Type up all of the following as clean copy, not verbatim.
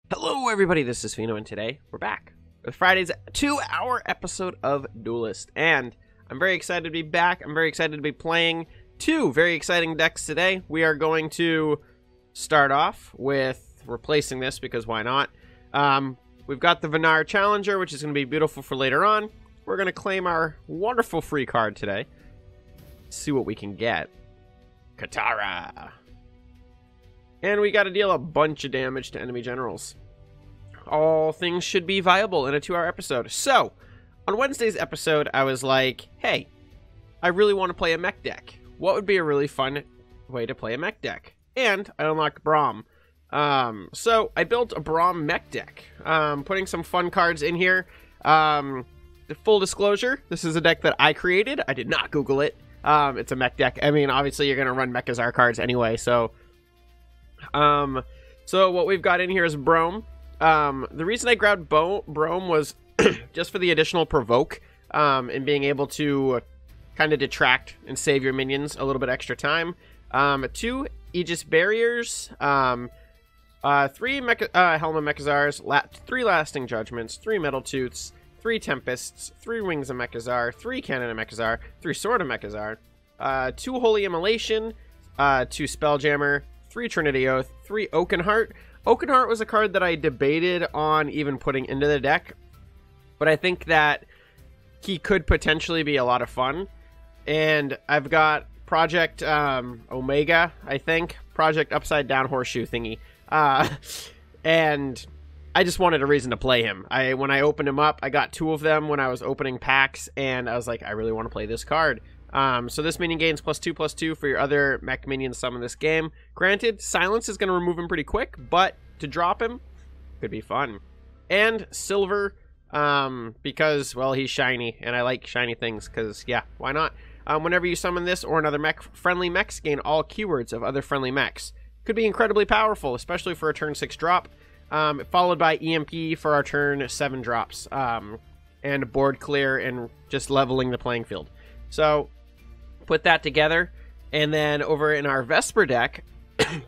Hello everybody, this is Pheno, and today we're back with Friday's 2-hour episode of Duelyst, and I'm very excited to be back. I'm very excited to be playing two very exciting decks today. We are going to start off with replacing this, because why not? We've got the Vinar Challenger, which is going to be beautiful for later on. We're going to claim our wonderful free card today. See what we can get. Katara. And we got to deal a bunch of damage to enemy generals. All things should be viable in a 2-hour episode. So, on Wednesday's episode, I was like, hey, I really want to play a mech deck. What would be a really fun way to play a mech deck? And I unlocked Braum. So, I built a Braum mech deck. Putting some fun cards in here. Full disclosure, this is a deck that I created. I did not Google it. It's a mech deck. I mean, obviously, you're going to run Mechazar cards anyway, so... So what we've got in here is Braum. The reason I grabbed Braum was just for the additional provoke, and being able to kind of detract and save your minions a little bit extra time. 2 Aegis Barriers, 3 Helma Mechazars, 3 Lasting Judgments, 3 Metal Tooths, 3 Tempests, 3 Wings of Mechazar, 3 Cannon of Mechazar, 3 Sword of Mechazar, 2 Holy Immolation, 2 Spelljammer, 3 Trinity Oath, 3 Oakenheart. Oakenheart was a card that I debated on even putting into the deck, but I think that he could potentially be a lot of fun. And I've got Project Omega, I think. Project Upside Down Horseshoe thingy. And I just wanted a reason to play him. When I opened him up, I got 2 of them when I was opening packs, and I was like, I really want to play this card. So this minion gains +2/+2 for your other mech minions summoned this game. Granted, Silence is going to remove him pretty quick, but to drop him could be fun. And Silver, because, well, he's shiny, and I like shiny things, because, yeah, why not? Whenever you summon this or another friendly mechs, gain all keywords of other friendly mechs. Could be incredibly powerful, especially for a turn 6 drop, followed by EMP for our turn 7 drops, and board clear and just leveling the playing field. So... put that together, and then over in our Vesper deck,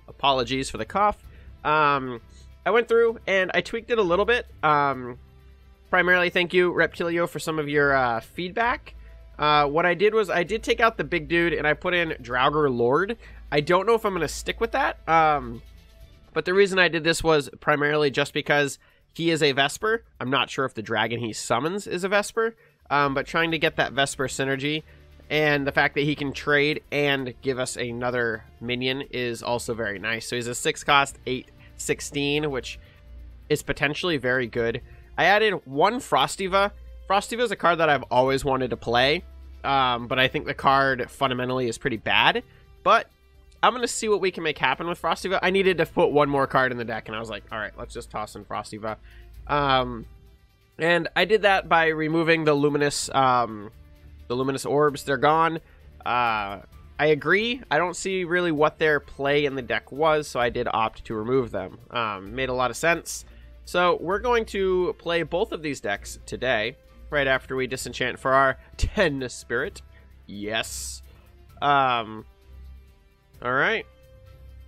apologies for the cough, I went through and I tweaked it a little bit. Primarily, thank you, Reptilio, for some of your feedback. What I did was I did take out the big dude and I put in Draugr Lord. I don't know if I'm going to stick with that, but the reason I did this was primarily just because he is a Vesper. I'm not sure if the dragon he summons is a Vesper, but trying to get that Vesper synergy. And the fact that he can trade and give us another minion is also very nice. So he's a 6-cost, 8/16, which is potentially very good. I added 1 Frostiva. Frostiva is a card that I've always wanted to play, but I think the card fundamentally is pretty bad. But I'm going to see what we can make happen with Frostiva. I needed to put 1 more card in the deck, and I was like, all right, let's just toss in Frostiva. And I did that by removing the Luminous... the luminous orbs, they're gone. I agree. I don't see really what their play in the deck was, so I did opt to remove them. Made a lot of sense. So we're going to play both of these decks today, right after we disenchant for our 10 spirit. Yes. All right.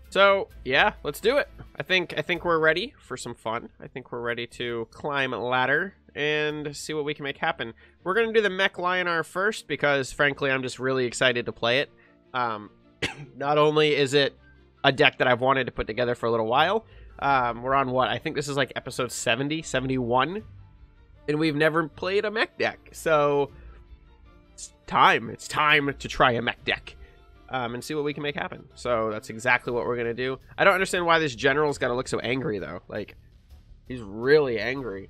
So yeah, let's do it. I think we're ready for some fun. I think we're ready to climb a ladder and see what we can make happen. We're going to do the Mech Lionar first because, frankly, I'm just really excited to play it. Not only is it a deck that I've wanted to put together for a little while, we're on what? I think this is like episode 70, 71, and we've never played a mech deck. So it's time. It's time to try a mech deck and see what we can make happen. So that's exactly what we're going to do. I don't understand why this general's got to look so angry, though. Like, he's really angry.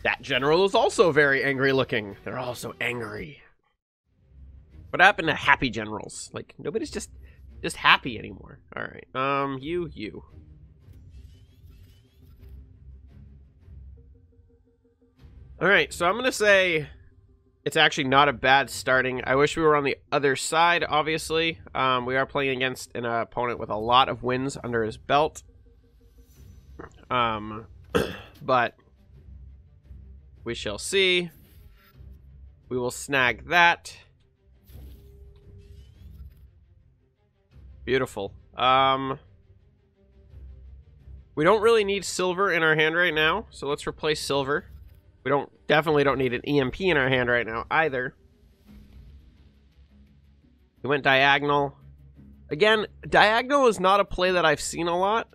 That general is also very angry looking. They're all so angry. What happened to happy generals? Like, nobody's just happy anymore. All right. You. All right, so I'm going to say it's actually not a bad starting. I wish we were on the other side, obviously. We are playing against an opponent with a lot of wins under his belt. But we shall see. We will snag that. Beautiful. We don't really need silver in our hand right now, so let's replace silver. We definitely don't need an EMP in our hand right now either. We went diagonal. Again, diagonal is not a play that I've seen a lot.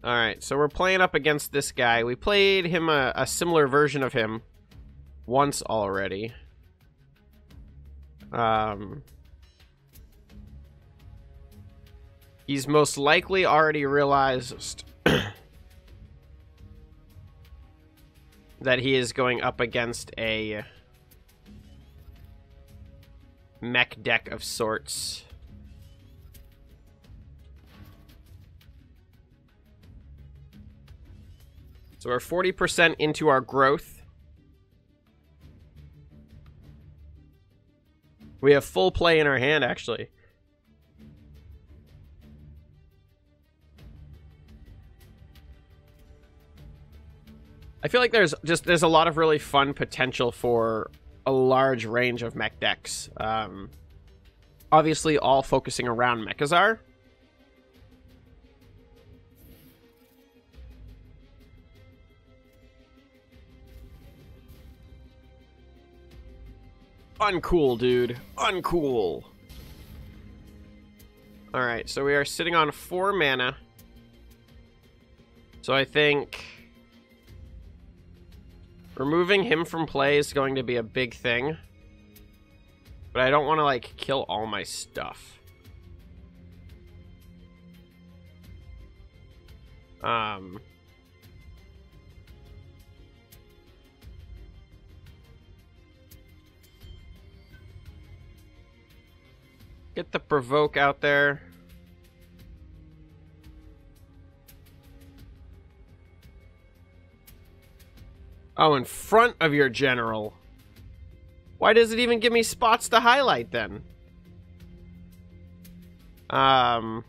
Alright, so we're playing up against this guy. We played him a similar version of him once already. He's most likely already realized that he is going up against a mech deck of sorts. So we're 40% into our growth. We have full play in our hand, actually. I feel like there's a lot of really fun potential for a large range of mech decks. Obviously, all focusing around Mechazar. Uncool, dude. Uncool. Alright, so we are sitting on 4 mana. So I think removing him from play is going to be a big thing. But I don't want to, like, kill all my stuff. Get the provoke out there. Oh, in front of your general. Why does it even give me spots to highlight then? Alright,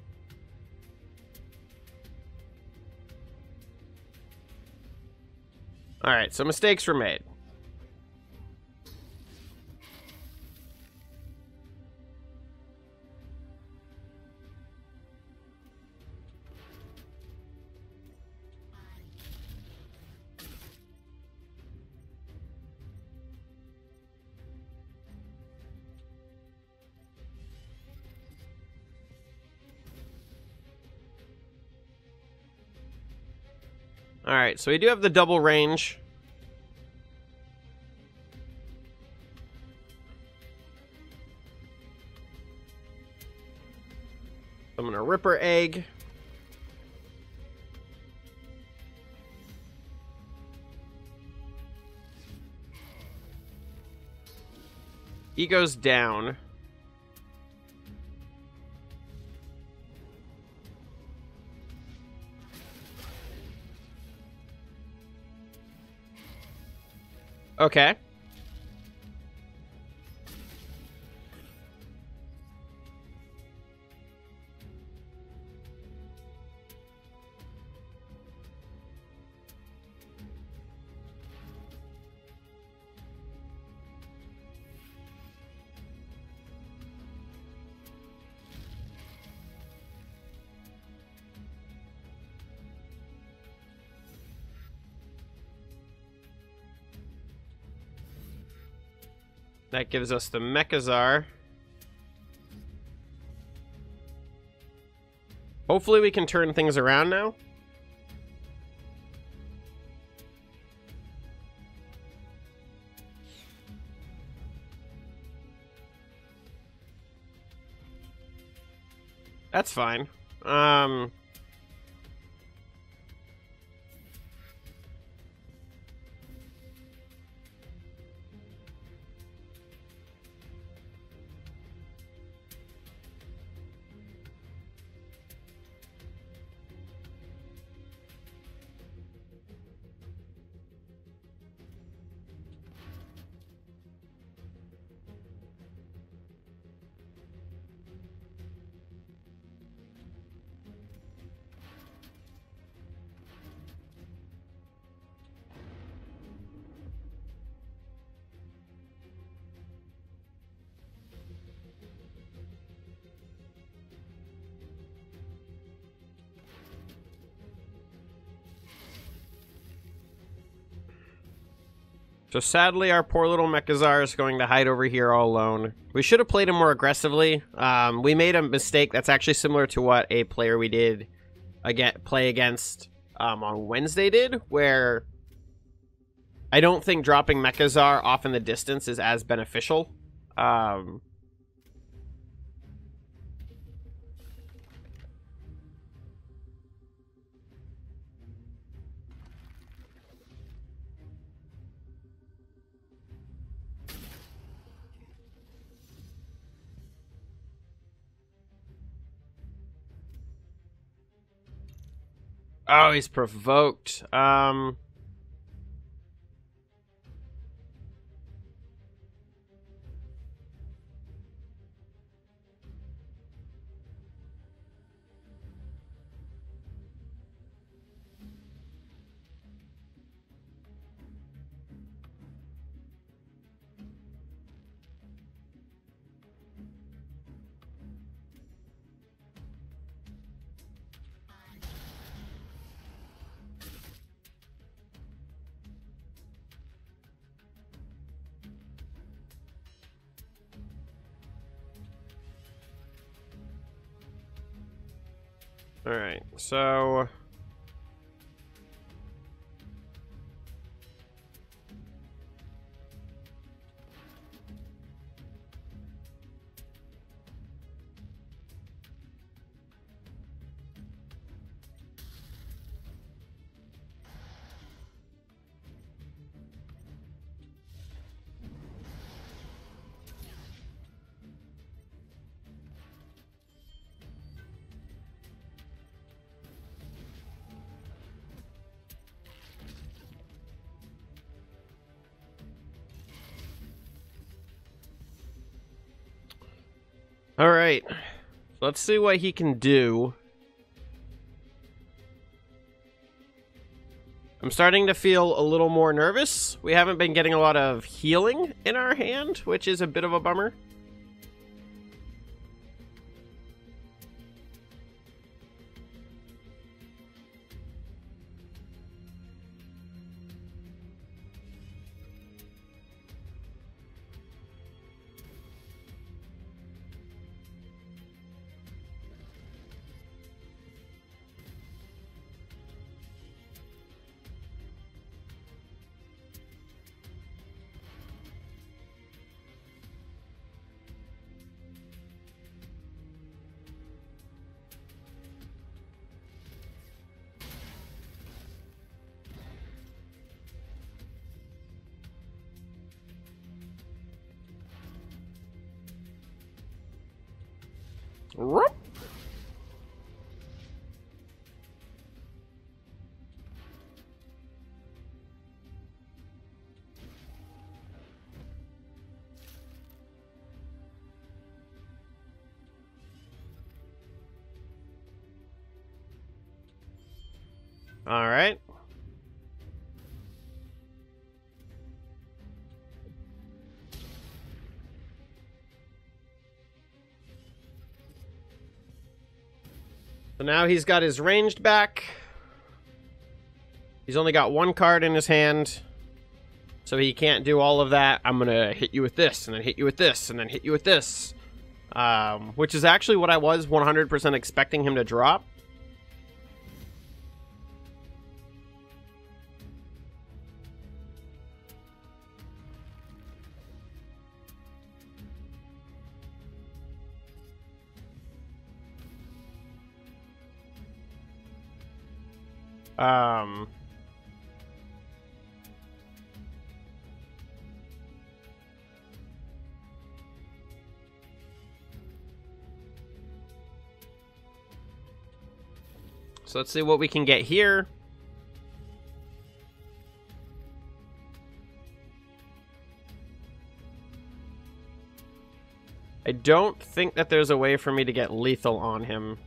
so mistakes were made. Alright, so we do have the double range. I'm gonna Ripper Egg. He goes down. Okay. That gives us the Mechazar. Hopefully we can turn things around now. That's fine. So sadly, our poor little Mechazar is going to hide over here all alone. We should have played him more aggressively. We made a mistake that's actually similar to what a player we did play against on Wednesday did, where I don't think dropping Mechazar off in the distance is as beneficial. Oh, he's provoked. Alright, so... Alright, let's see what he can do. I'm starting to feel a little more nervous. We haven't been getting a lot of healing in our hand, which is a bit of a bummer. All right. So now he's got his ranged back. He's only got one card in his hand, so he can't do all of that. I'm going to hit you with this, and then hit you with this, and then hit you with this. Which is actually what I was 100% expecting him to drop. So let's see what we can get here. I don't think that there's a way for me to get lethal on him.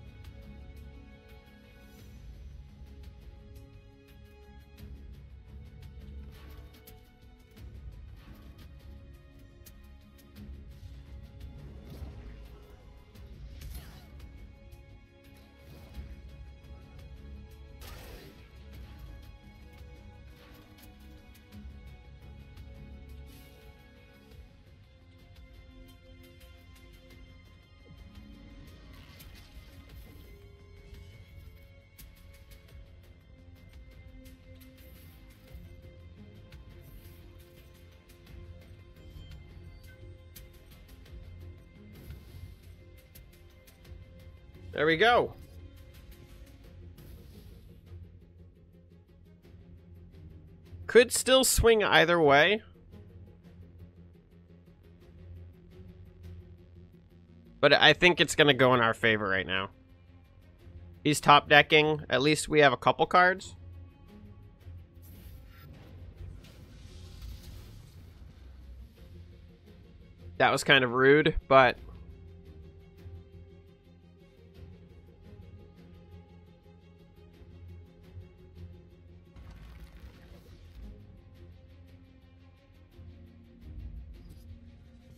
There we go. Could still swing either way. But I think it's going to go in our favor right now. He's top decking. At least we have a couple cards. That was kind of rude, but...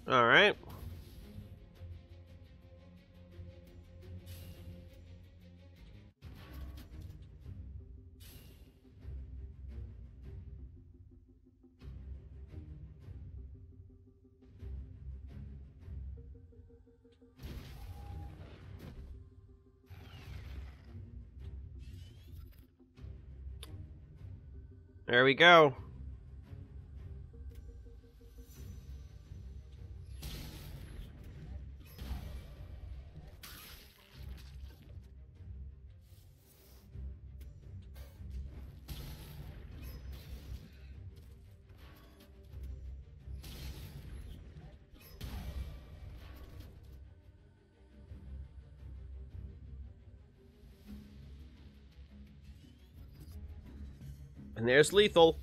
all right. There we go. And there's lethal.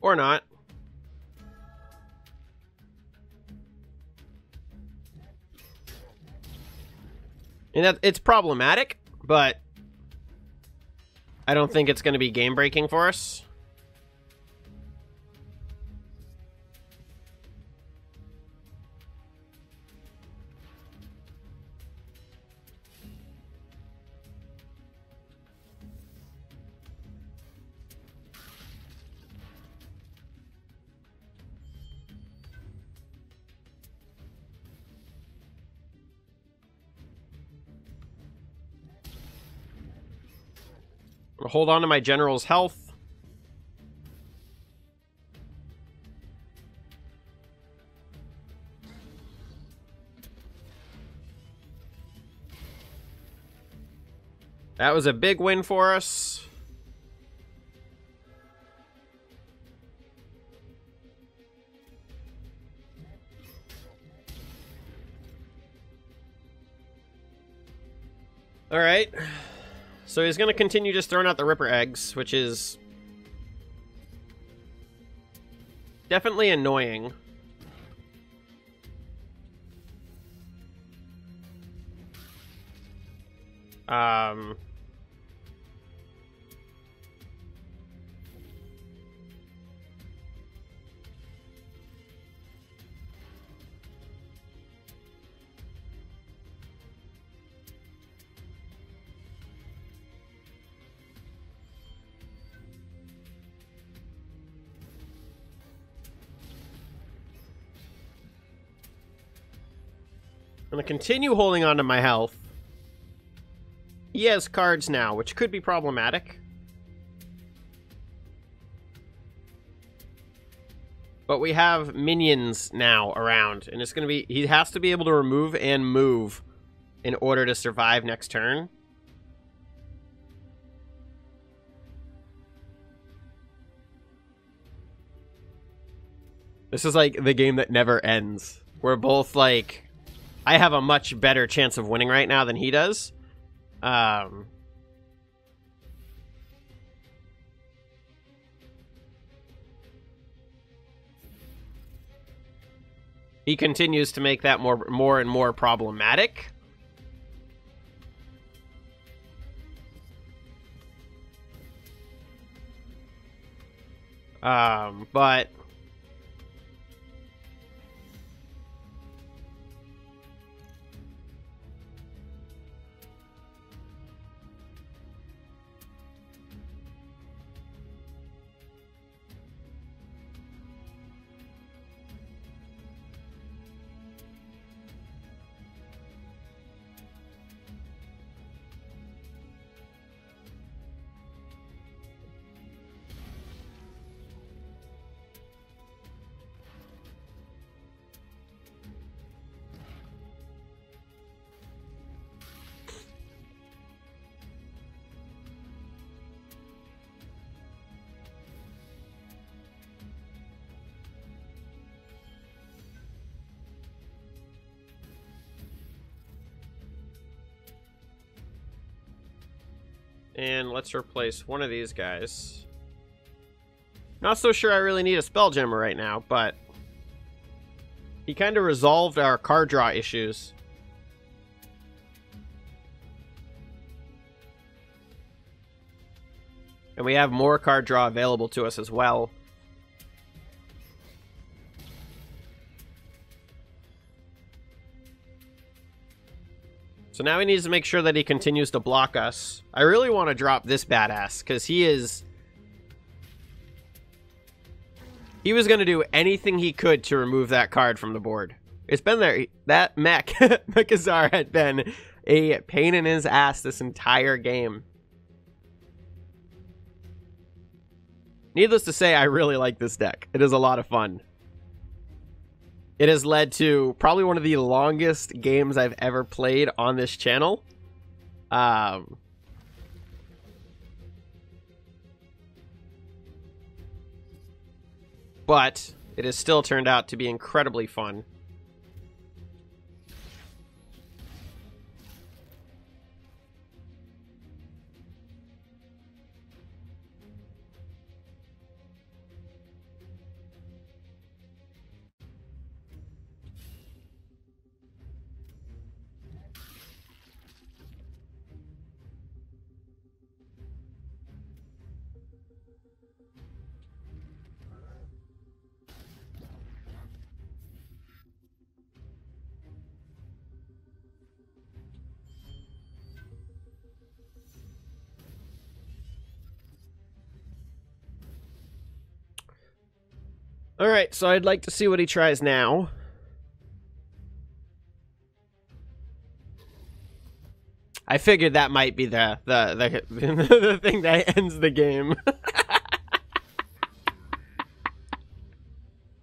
Or not. And that it's problematic, but I don't think it's going to be game breaking for us. I'll hold on to my general's health. That was a big win for us. All right. So he's going to continue just throwing out the Ripper eggs, which is definitely annoying. I'm going to continue holding on to my health. He has cards now, which could be problematic. But we have minions now around, and it's going to be... he has to be able to remove and move in order to survive next turn. This is like the game that never ends. We're both like... I have a much better chance of winning right now than he does. He continues to make that more and more problematic. But... And let's replace one of these guys. Not so sure I really need a Spelljammer right now, but he kind of resolved our card draw issues. And we have more card draw available to us as well. So now he needs to make sure that he continues to block us. I really want to drop this badass, because he was going to do anything he could to remove that card from the board. It's been there. That mech, Mechazar, had been a pain in his ass this entire game. Needless to say, I really like this deck. It is a lot of fun. It has led to probably one of the longest games I've ever played on this channel. But it has still turned out to be incredibly fun. Alright, so I'd like to see what he tries now. I figured that might be the the thing that ends the game.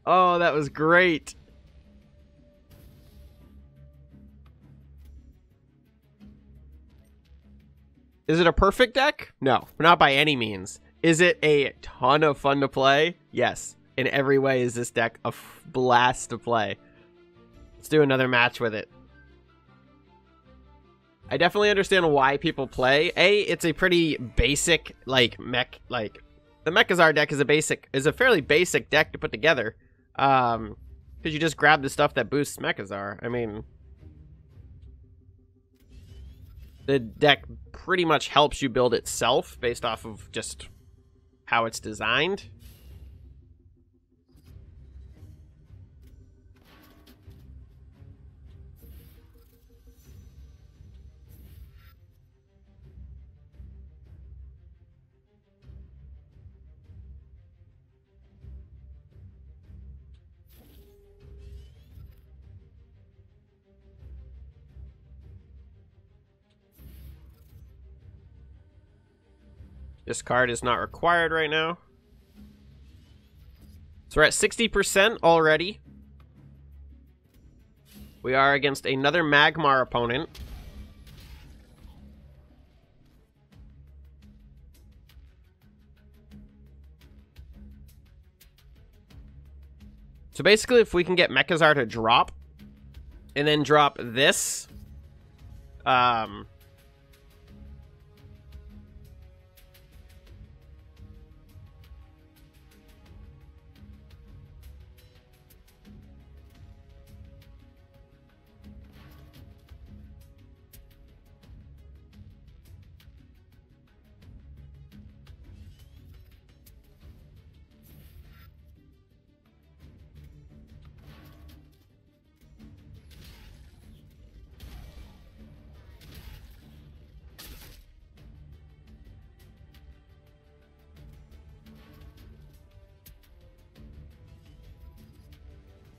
Oh, that was great. Is it a perfect deck? No, not by any means. Is it a ton of fun to play? Yes. In every way is this deck a blast to play. Let's do another match with it. I definitely understand why people play. It's a pretty basic, like, mech, like, the Mechazar deck is a fairly basic deck to put together. Because you just grab the stuff that boosts Mechazar. I mean, the deck pretty much helps you build itself based off of just how it's designed. This card is not required right now. So we're at 60% already. We are against another Magmar opponent. So basically, if we can get Mechazar to drop, and then drop this,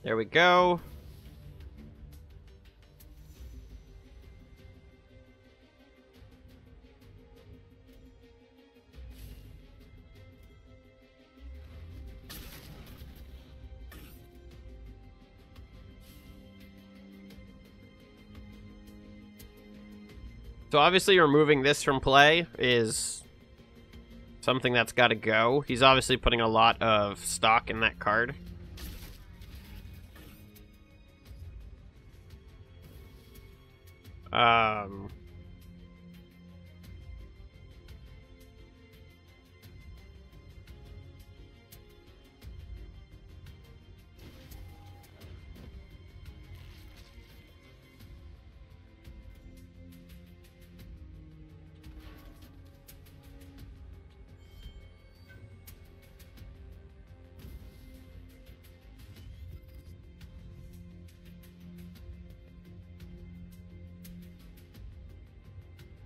there we go. So obviously removing this from play is something that's got to go. He's obviously putting a lot of stock in that card.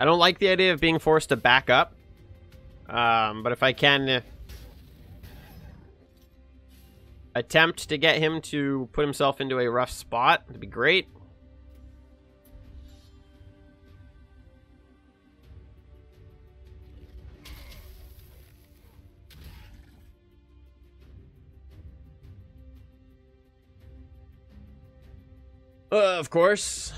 I don't like the idea of being forced to back up. But if I can attempt to get him to put himself into a rough spot, it'd be great. Of course.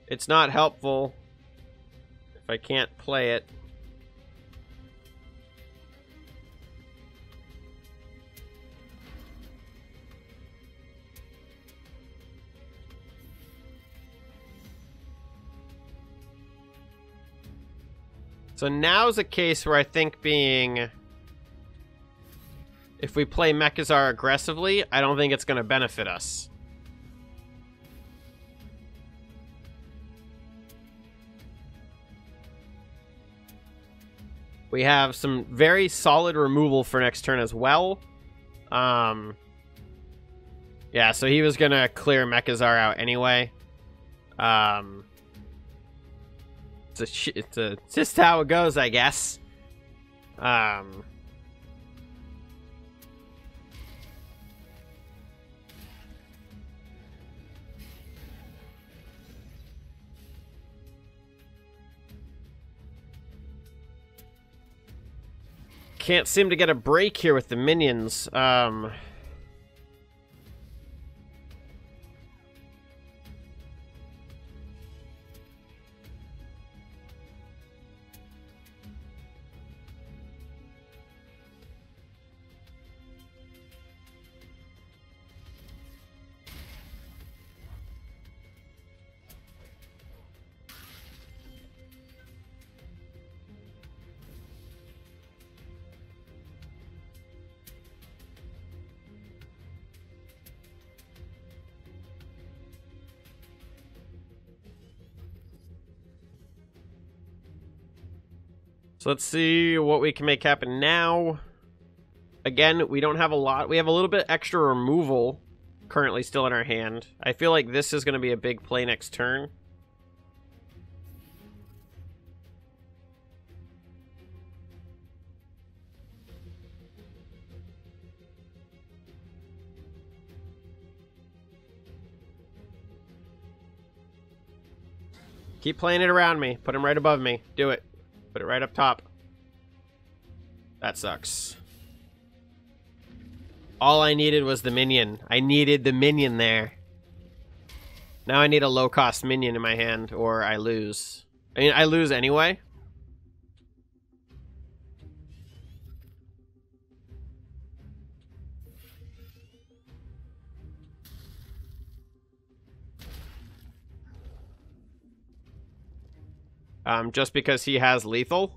It's not helpful if I can't play it. So now's a case where I think if we play Mechazar aggressively, I don't think it's going to benefit us. We have some very solid removal for next turn as well. Yeah, so he was going to clear Mechazar out anyway. It's just how it goes, I guess. Can't seem to get a break here with the minions. So let's see what we can make happen now. Again, we don't have a lot. We have a little bit extra removal currently still in our hand. I feel like this is going to be a big play next turn. Keep playing it around me. Put him right above me. Do it. Put it right up top. That sucks. All I needed was the minion. I needed the minion there. Now I need a low-cost minion in my hand, or I lose. I mean, I lose anyway. Just because he has lethal.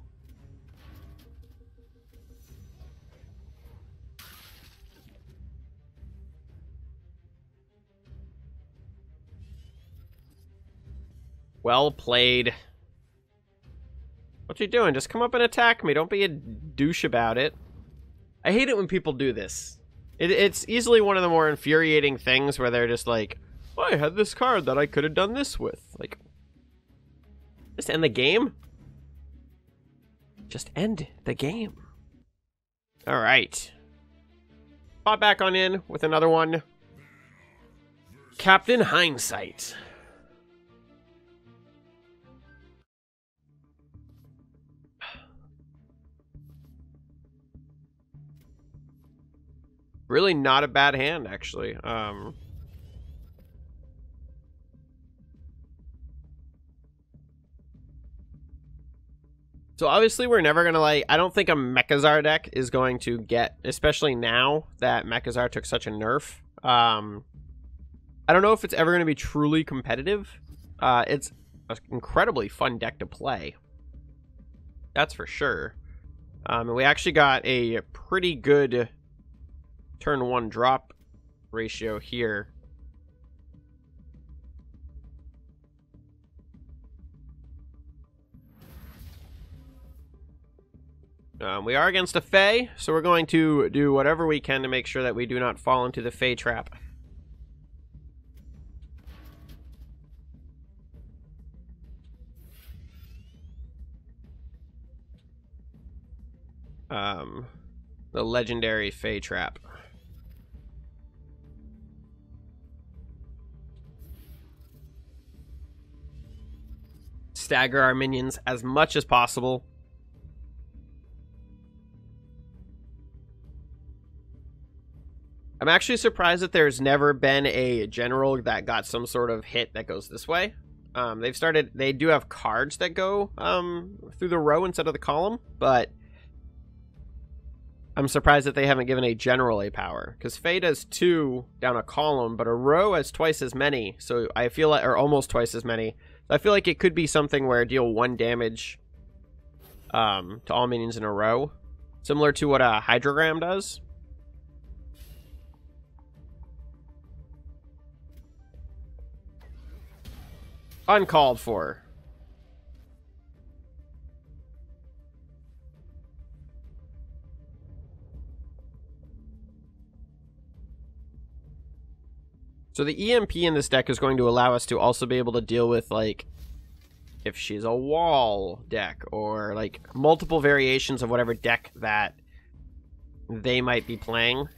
Well played. What you doing? Just come up and attack me. Don't be a douche about it. I hate it when people do this. It's easily one of the more infuriating things where they're just like, oh, I had this card that I could have done this with. Like, just end the game? Just end the game. Alright. Pop back on in with another one. Captain Hindsight. Really not a bad hand, actually. So obviously we're never going to, like, I don't think a Mechazar deck is going to get, especially now that Mechazar took such a nerf. I don't know if it's ever going to be truly competitive. It's an incredibly fun deck to play. That's for sure. And we actually got a pretty good turn one drop ratio here. We are against a Fae, so we're going to do whatever we can to make sure that we do not fall into the Fae trap. the legendary Fey Trap. Stagger our minions as much as possible. I'm actually surprised that there's never been a general that got some sort of hit that goes this way. They do have cards that go through the row instead of the column, but I'm surprised that they haven't given a general a power, because Fey does 2 down a column, but a row has twice as many, so I feel like, or almost twice as many. So I feel like it could be something where deal 1 damage to all minions in a row, similar to what a Hydrogram does. Uncalled for. So the EMP in this deck is going to allow us to also be able to deal with, like, if she's a wall deck, or, like, multiple variations of whatever deck that they might be playing.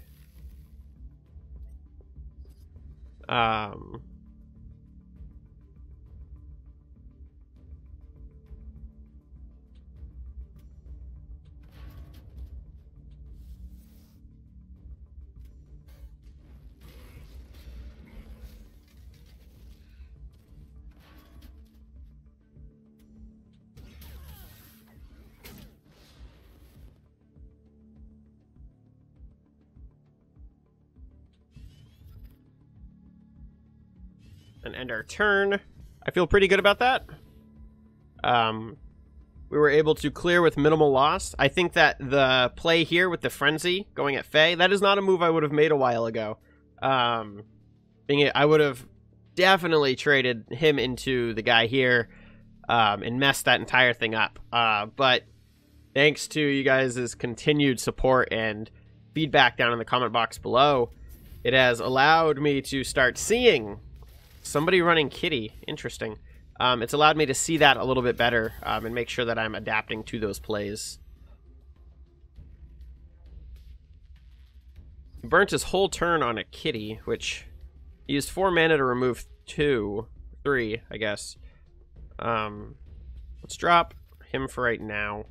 And end our turn. I feel pretty good about that. We were able to clear with minimal loss. I think that the play here with the Frenzy going at Fey, that is not a move I would have made a while ago. I would have definitely traded him into the guy here and messed that entire thing up. But thanks to you guys' continued support and feedback down in the comment box below, it has allowed me to start seeing somebody running Kitty. Interesting. It's allowed me to see that a little bit better and make sure that I'm adapting to those plays. He burnt his whole turn on a Kitty, which he used 4 mana to remove 3, I guess. Let's drop him for right now.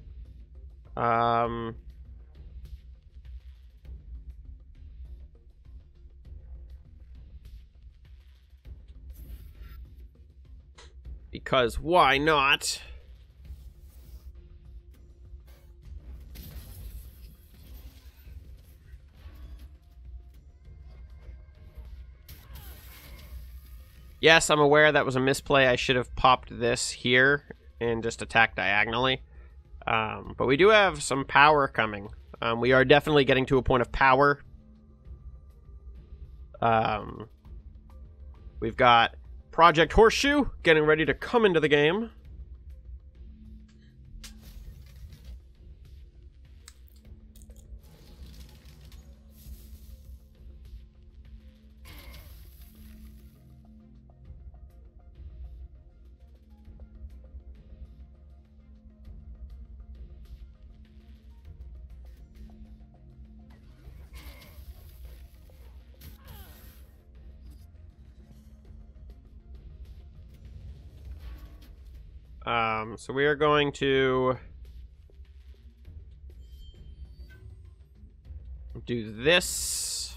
Because why not? Yes, I'm aware that was a misplay. I should have popped this here and just attacked diagonally. But we do have some power coming. We are definitely getting to a point of power. We've got Project Horseshoe getting ready to come into the game. So we are going to do this.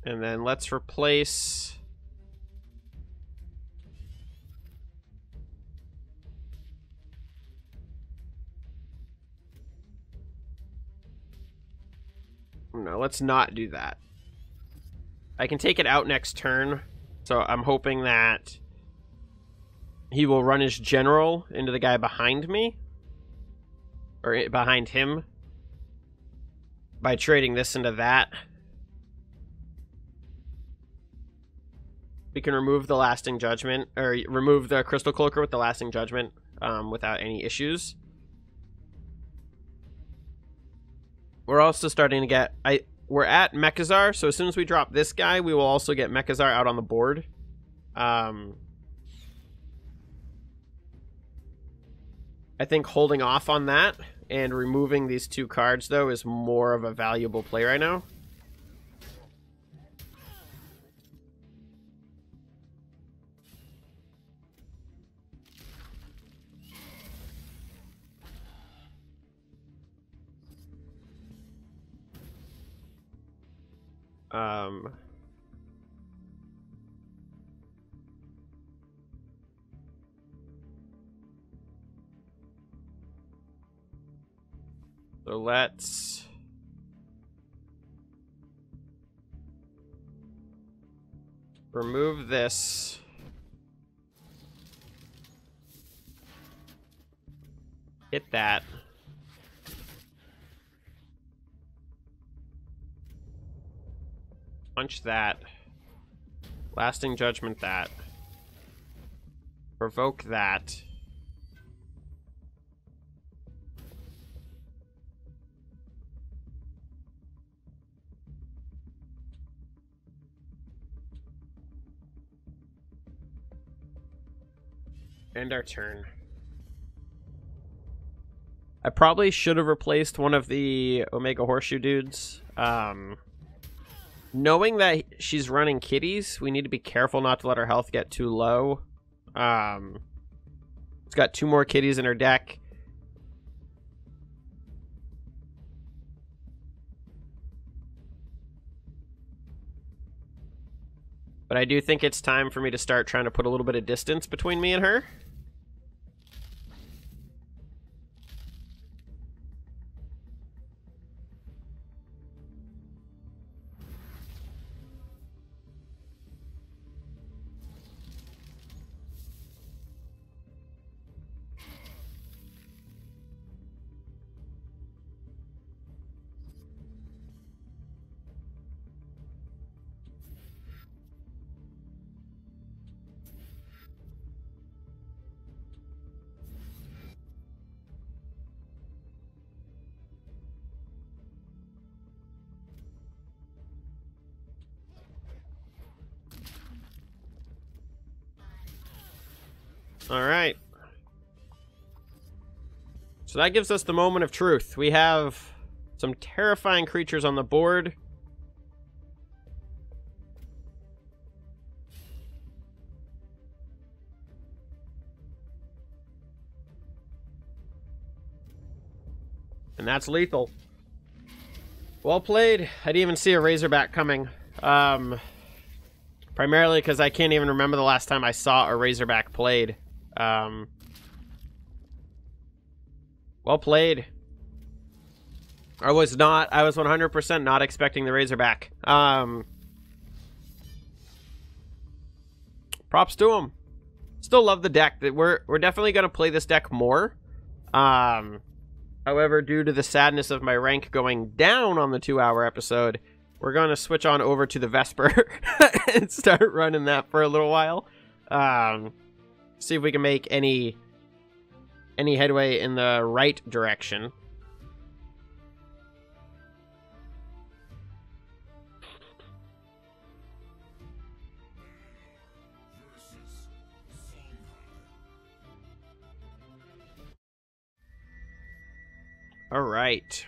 And then let's replace no, let's not do that. I can take it out next turn, so I'm hoping that he will run his general into the guy behind me, or behind him, by trading this into that. We can remove the Lasting Judgment, or remove the Crystal Cloaker with the Lasting Judgment without any issues. We're also starting to get... we're at Mechazar, so as soon as we drop this guy, we will also get Mechazar out on the board. I think holding off on that and removing these 2 cards, though, is more of a valuable play right now. So let's remove this. Hit that. Punch that. Lasting Judgment that. Provoke that. End our turn. I probably should have replaced one of the Omega Horseshoe dudes. Knowing that she's running kitties, we need to be careful not to let her health get too low. It's got 2 more kitties in her deck. But I do think it's time for me to start trying to put a little bit of distance between me and her. Alright. So that gives us the moment of truth. We have some terrifying creatures on the board. And that's lethal. Well played. I didn't even see a Razorback coming. Primarily because I can't even remember the last time I saw a Razorback played. Well played. I was 100% not expecting the Razorback. Props to him. Still love the deck. We're definitely going to play this deck more. However, due to the sadness of my rank going down on the 2-hour episode, we're going to switch on over to the Vesper and start running that for a little while. See if we can make any headway in the right direction. All right.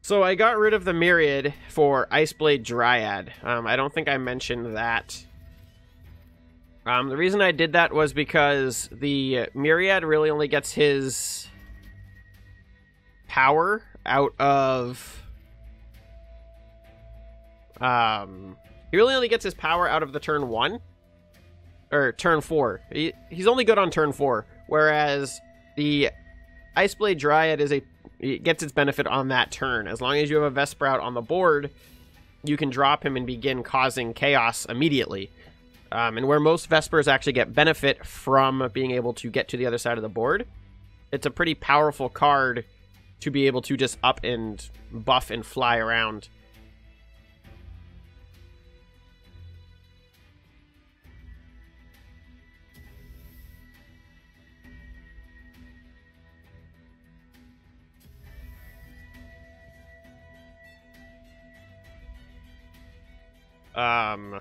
So I got rid of the Myriad for Iceblade Dryad. I don't think I mentioned that. The reason I did that was because the Myriad really only gets his power out of... he really only gets his power out of the turn 1. Or turn 4. He's only good on turn 4. Whereas the Iceblade Dryad it gets its benefit on that turn. As long as you have a Vesper out on the board, you can drop him and begin causing chaos immediately. And where most Vespers actually get benefit from being able to get to the other side of the board, it's a pretty powerful card to be able to just up and buff and fly around. So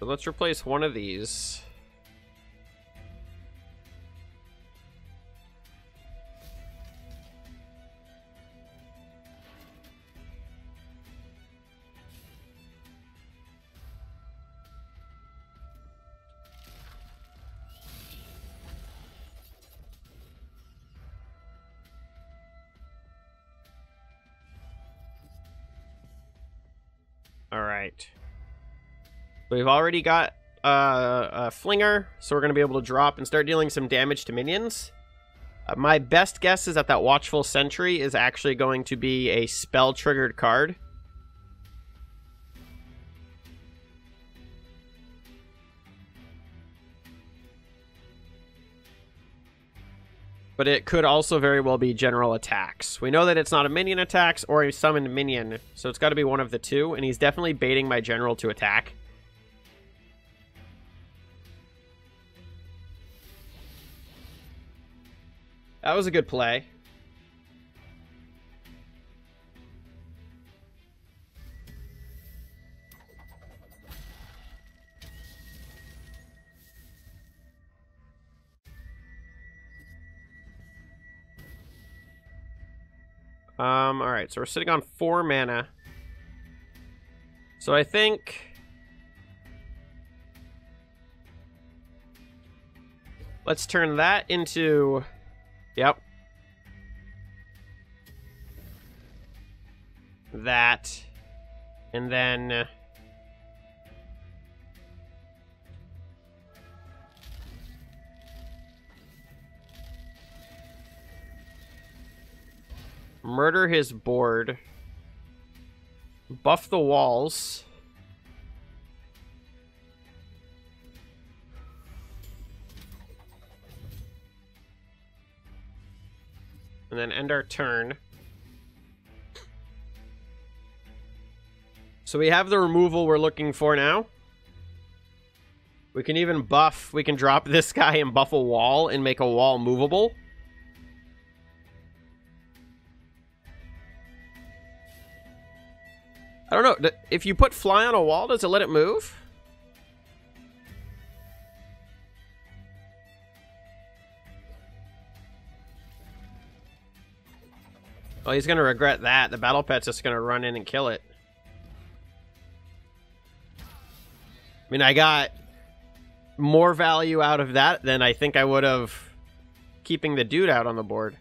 let's replace one of these. All right. We've already got a Flinger, so we're going to be able to drop and start dealing some damage to minions. My best guess is that Watchful Sentry is actually going to be a spell-triggered card. But it could also very well be general attacks. We know that it's not a minion attacks or a summoned minion, so it's got to be one of the two, and he's definitely baiting my general to attack. That was a good play. Alright, so we're sitting on 4 mana. So I think... let's turn that into... Yep. That. And then... murder his board. Buff the walls. And then end our turn. So we have the removal we're looking for now. We can even buff. We can drop this guy and buff a wall and make a wall movable. I don't know. If you put fly on a wall, does it let it move? Well, he's going to regret that. The battle pet's just going to run in and kill it. I mean, I got more value out of that than I think I would have keeping the dude out on the board.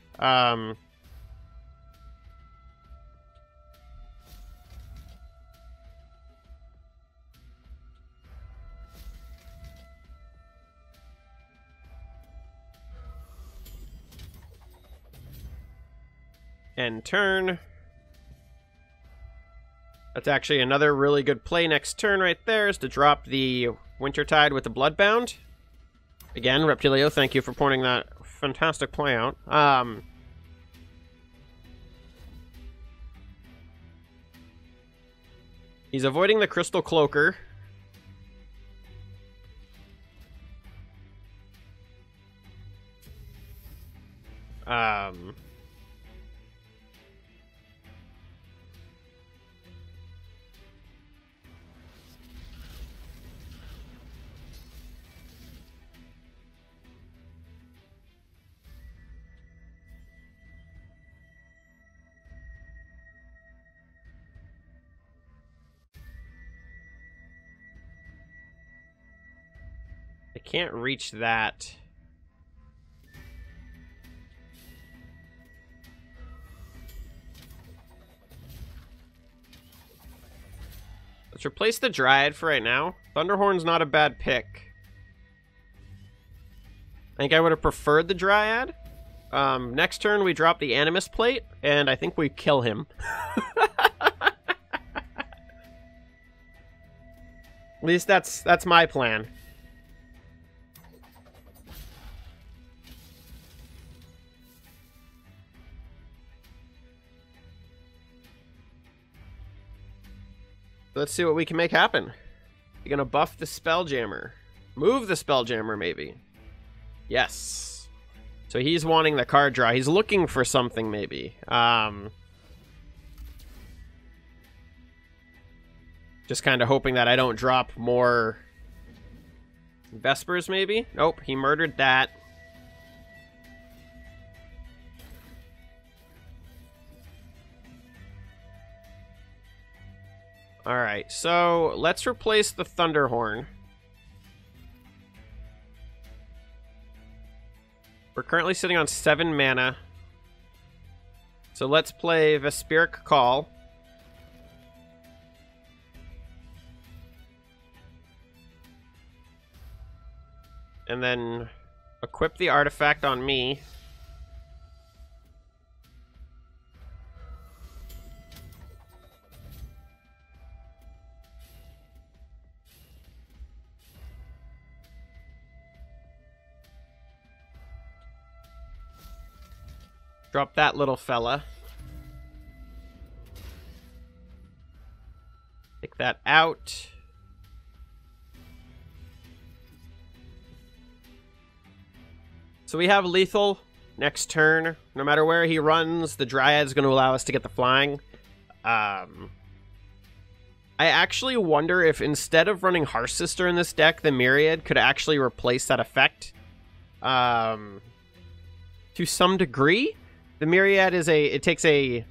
End turn. That's actually another really good play next turn right there, is to drop the Wintertide with the Bloodbound. Again, Reptilio, thank you for pointing that fantastic play out. He's avoiding the Crystal Cloaker. I can't reach that. Let's replace the Dryad for right now. Thunderhorn's not a bad pick. I think I would have preferred the Dryad. Next turn, we drop the Animus Plate, and I think we kill him. At least that's my plan. Let's see what we can make happen. You're gonna buff the Spelljammer. Move the Spelljammer, maybe. Yes. So he's wanting the card draw. He's looking for something, maybe. Just kind of hoping that I don't drop more Vespers, maybe? Nope, he murdered that. Alright, so let's replace the Thunderhorn. We're currently sitting on 7 mana. So let's play Vesperic Call. And then equip the artifact on me. Drop that little fella. Take that out. So we have lethal next turn. No matter where he runs, the Dryad's going to allow us to get the flying. I actually wonder if instead of running Harsh Sister in this deck, the Myriad could actually replace that effect. To some degree. The Myriad is it takes a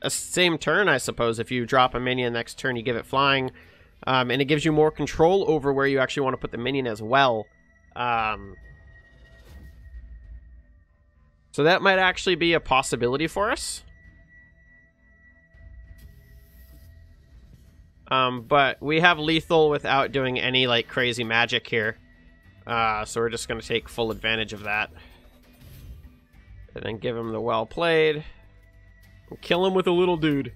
same turn, I suppose. If you drop a minion next turn, you give it flying. And it gives you more control over where you actually want to put the minion as well. So that might actually be a possibility for us. But we have lethal without doing any like crazy magic here. So we're just going to take full advantage of that. And then give him the well played. And kill him with a little dude.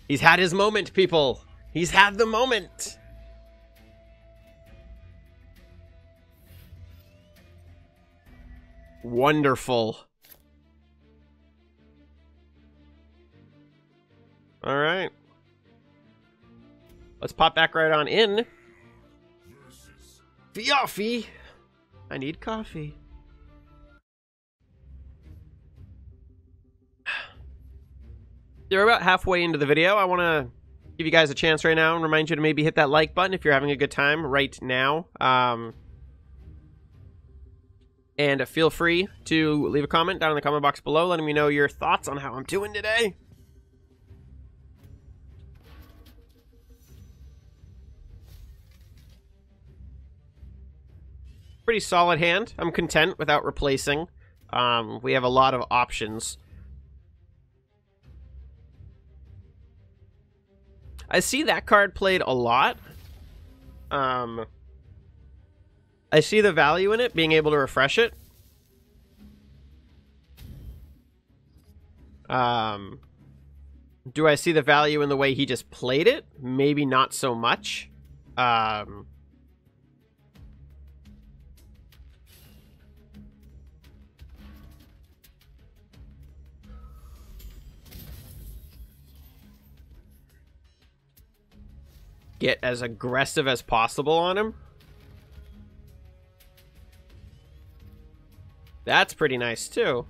He's had his moment, people. He's had the moment. Wonderful. All right. Let's pop back right on in. Fiafi. I need coffee. We're about halfway into the video. I want to give you guys a chance right now and remind you to maybe hit that like button if you're having a good time right now. And feel free to leave a comment down in the comment box below letting me know your thoughts on how I'm doing today. Pretty solid hand. I'm content without replacing. We have a lot of options. I see that card played a lot. I see the value in it, being able to refresh it. Do I see the value in the way he just played it? Maybe not so much. Get as aggressive as possible on him. That's pretty nice too.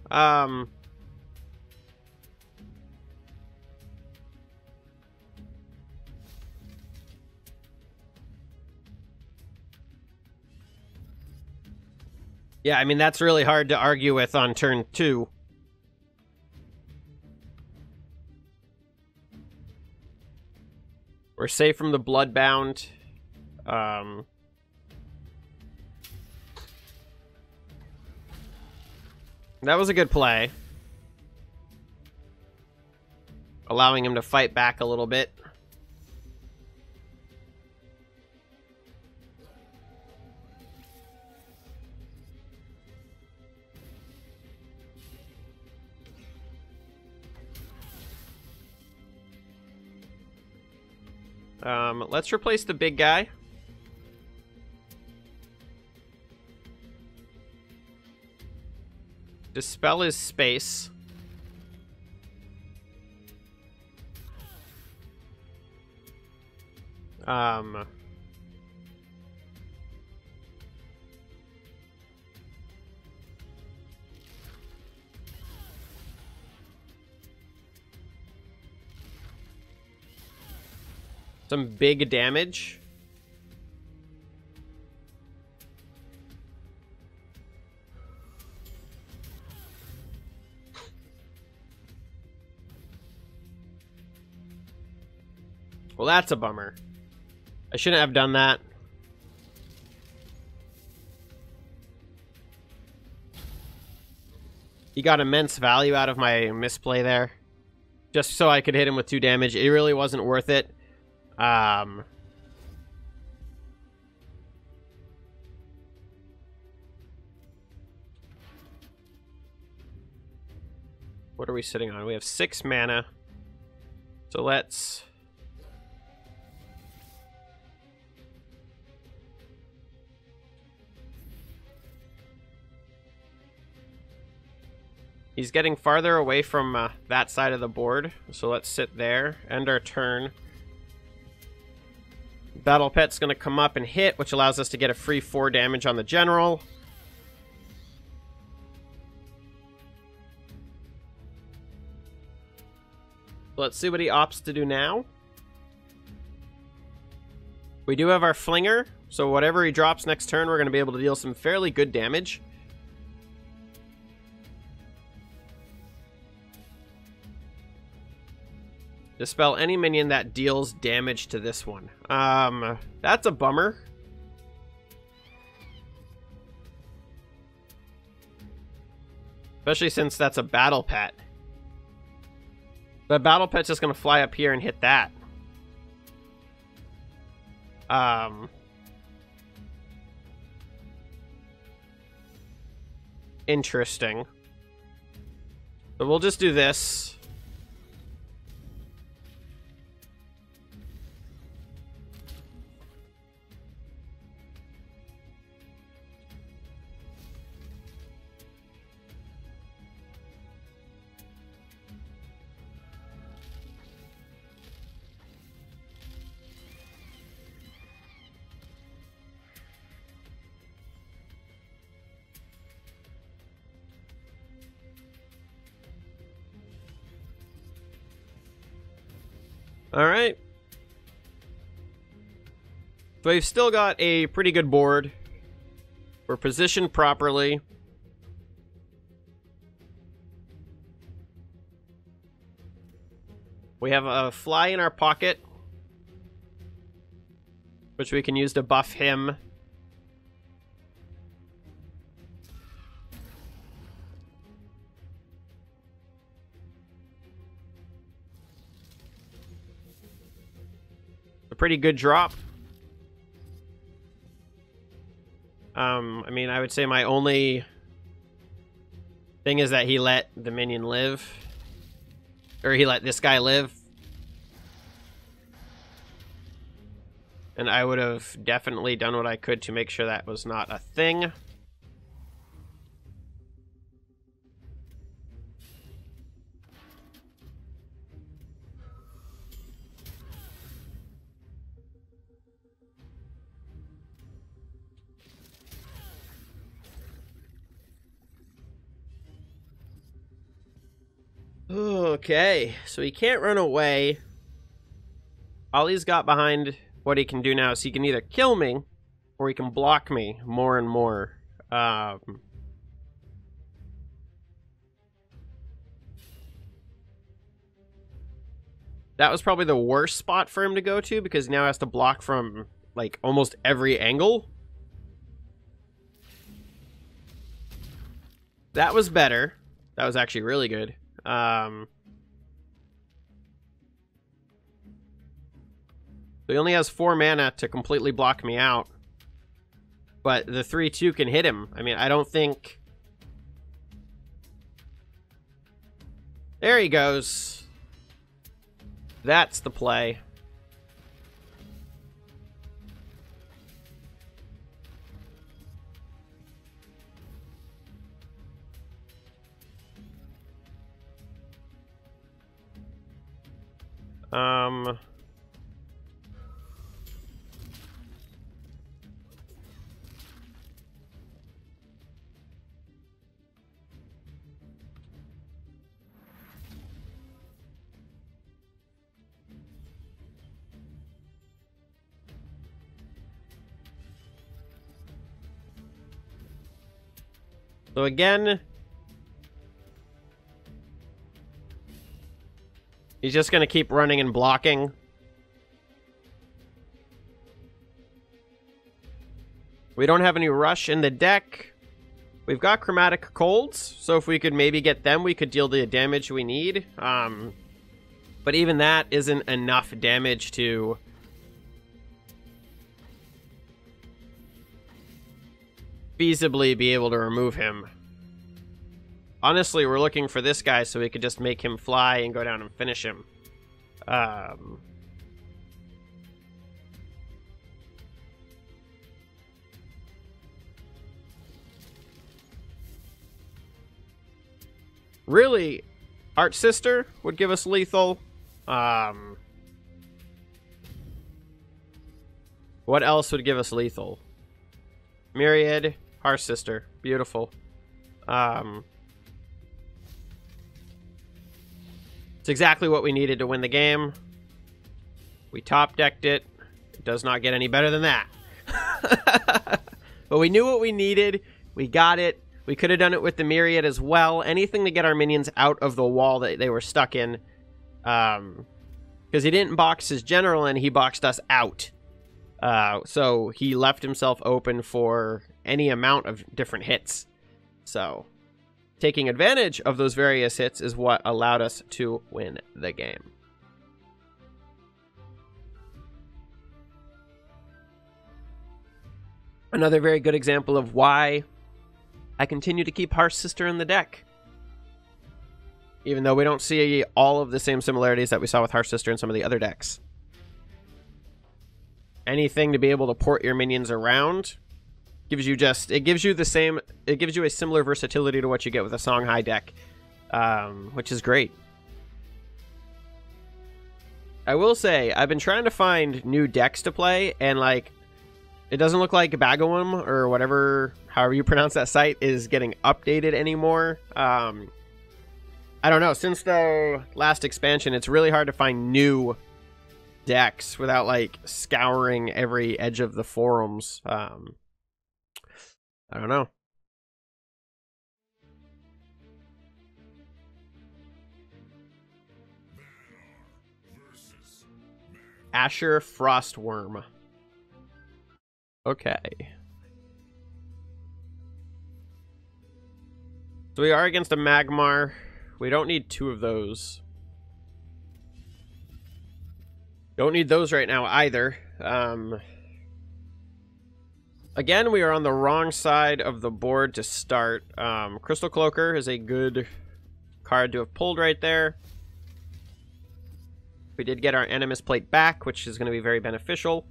Yeah, I mean, that's really hard to argue with on turn 2. We're safe from the Bloodbound. That was a good play. Allowing him to fight back a little bit. Let's replace the big guy. Dispel his space. some big damage. Well, that's a bummer. I shouldn't have done that. He got immense value out of my misplay there. Just so I could hit him with 2 damage. It really wasn't worth it. What are we sitting on? We have 6 mana. So let's... He's getting farther away from that side of the board, so let's sit there, end our turn. Battle Pet's going to come up and hit, which allows us to get a free 4 damage on the general. Let's see what he opts to do now. We do have our Flinger, so whatever he drops next turn, we're going to be able to deal some fairly good damage. Dispel any minion that deals damage to this one. That's a bummer. Especially since that's a Battle Pet. The Battle Pet's just going to fly up here and hit that. Interesting. So we'll just do this. Alright. So we've still got a pretty good board. We're positioned properly. We have a fly in our pocket, which we can use to buff him. Pretty good drop. I mean, I would say my only thing is that he let the minion live. Or he let this guy live. And I would have definitely done what I could to make sure that was not a thing. Okay, so he can't run away. All he's got behind what he can do now is he can either kill me or he can block me more and more. That was probably the worst spot for him to go to because now he has to block from like almost every angle. That was better. That was actually really good. He only has 4 mana to completely block me out. But the 3/2 can hit him. I mean, I don't think... There he goes. That's the play. So again, he's just going to keep running and blocking. We don't have any rush in the deck. We've got chromatic colds, so if we could maybe get them, we could deal the damage we need. But even that isn't enough damage to feasibly be able to remove him. Honestly, we're looking for this guy so we could just make him fly and go down and finish him. Really, Art Sister would give us lethal. What else would give us lethal? Myriad, Heart Sister, beautiful. It's exactly what we needed to win the game. We top decked it. It does not get any better than that. But we knew what we needed. We got it. We could have done it with the Myriad as well. Anything to get our minions out of the wall that they were stuck in. Because he didn't box his general and he boxed us out. So he left himself open for any amount of different hits. So taking advantage of those various hits is what allowed us to win the game. Another very good example of why I continue to keep Harsh Sister in the deck. Even though we don't see all of the same similarities that we saw with Harsh Sister in some of the other decks. Anything to be able to port your minions around gives you a similar versatility to what you get with a Songhai deck, which is great. I will say, I've been trying to find new decks to play, and like, it doesn't look like Bagawum or whatever, however you pronounce that site, is getting updated anymore. I don't know, since the last expansion, it's really hard to find new decks without like scouring every edge of the forums. I don't know. Asher Frostworm. Okay. So we are against a Magmar. We don't need two of those. Don't need those right now either. Again, we are on the wrong side of the board to start. Crystal Cloaker is a good card to have pulled right there. We did get our Animus Plate back, which is going to be very beneficial.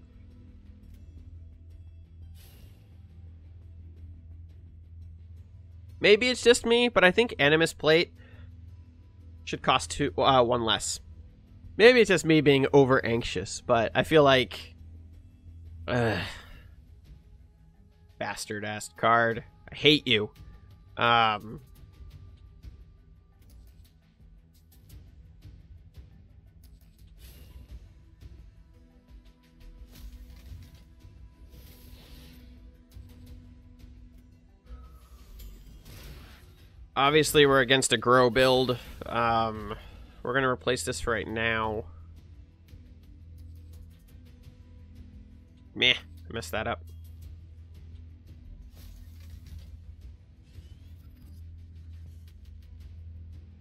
Maybe it's just me, but I think Animus Plate should cost one less. Maybe it's just me being over anxious, but I feel like bastard ass card. I hate you. Obviously, we're against a grow build. We're going to replace this for right now. Meh, I messed that up.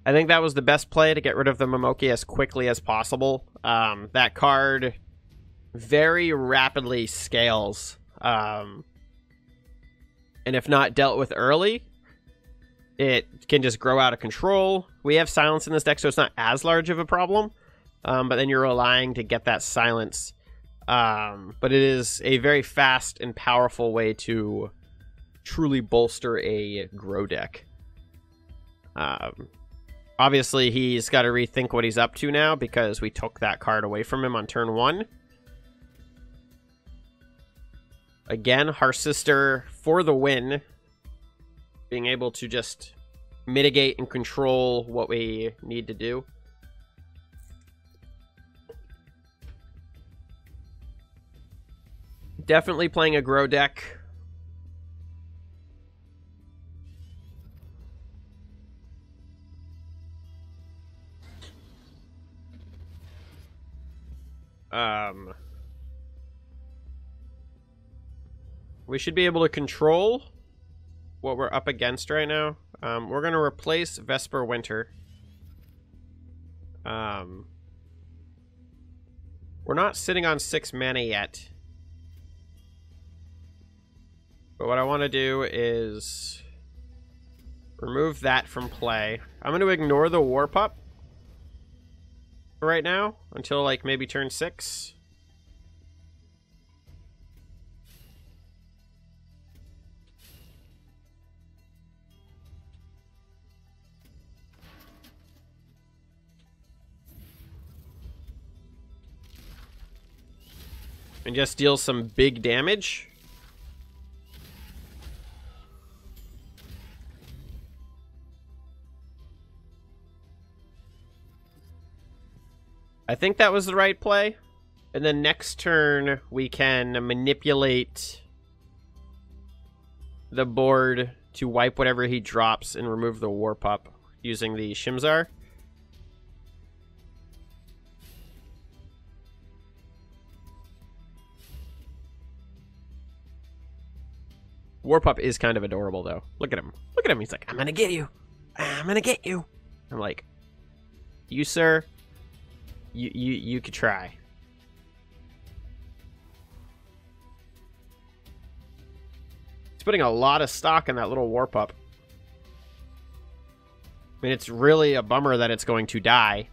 I think that was the best play to get rid of the Momoki as quickly as possible. That card very rapidly scales. And if not dealt with early, it can just grow out of control. We have silence in this deck, so it's not as large of a problem. But then you're relying to get that silence. But it is a very fast and powerful way to truly bolster a grow deck. Obviously, he's got to rethink what he's up to now because we took that card away from him on turn 1. Again, Harsh Sister for the win. Being able to just mitigate and control what we need to do. Definitely playing a grow deck. We should be able to control what we're up against right now. We're going to replace Vesper Winter. We're not sitting on 6 mana yet. But what I want to do is remove that from play. I'm going to ignore the War Pup right now until like maybe turn 6. And just deal some big damage. I think that was the right play. And then next turn, we can manipulate the board to wipe whatever he drops and remove the War Pup using the Shimzar. War Pup is kind of adorable, though. Look at him. Look at him. He's like, I'm gonna get you. I'm gonna get you. I'm like, you, sir, you could try. He's putting a lot of stock in that little War Pup. I mean, it's really a bummer that it's going to die.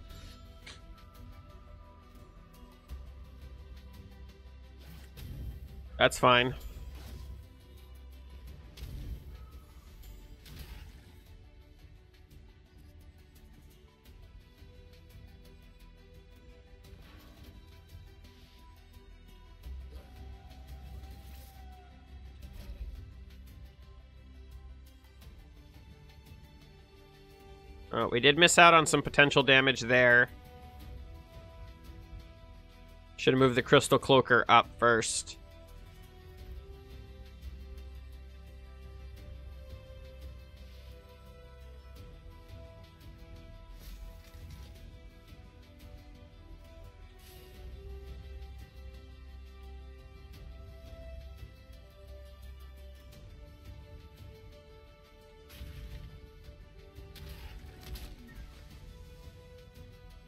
That's fine. Oh, we did miss out on some potential damage there. Should have moved the Crystal Cloaker up first.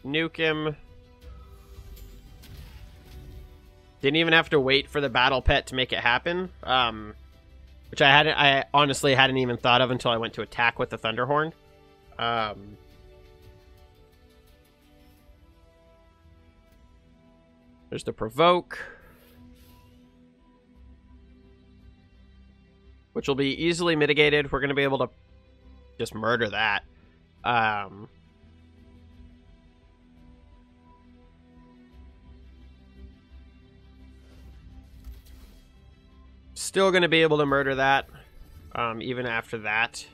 Nuke him. Didn't even have to wait for the battle pet to make it happen. Which I honestly hadn't even thought of until I went to attack with the Thunderhorn. There's the provoke, which will be easily mitigated. We're going to be able to just murder that. Still going to be able to murder that, even after that.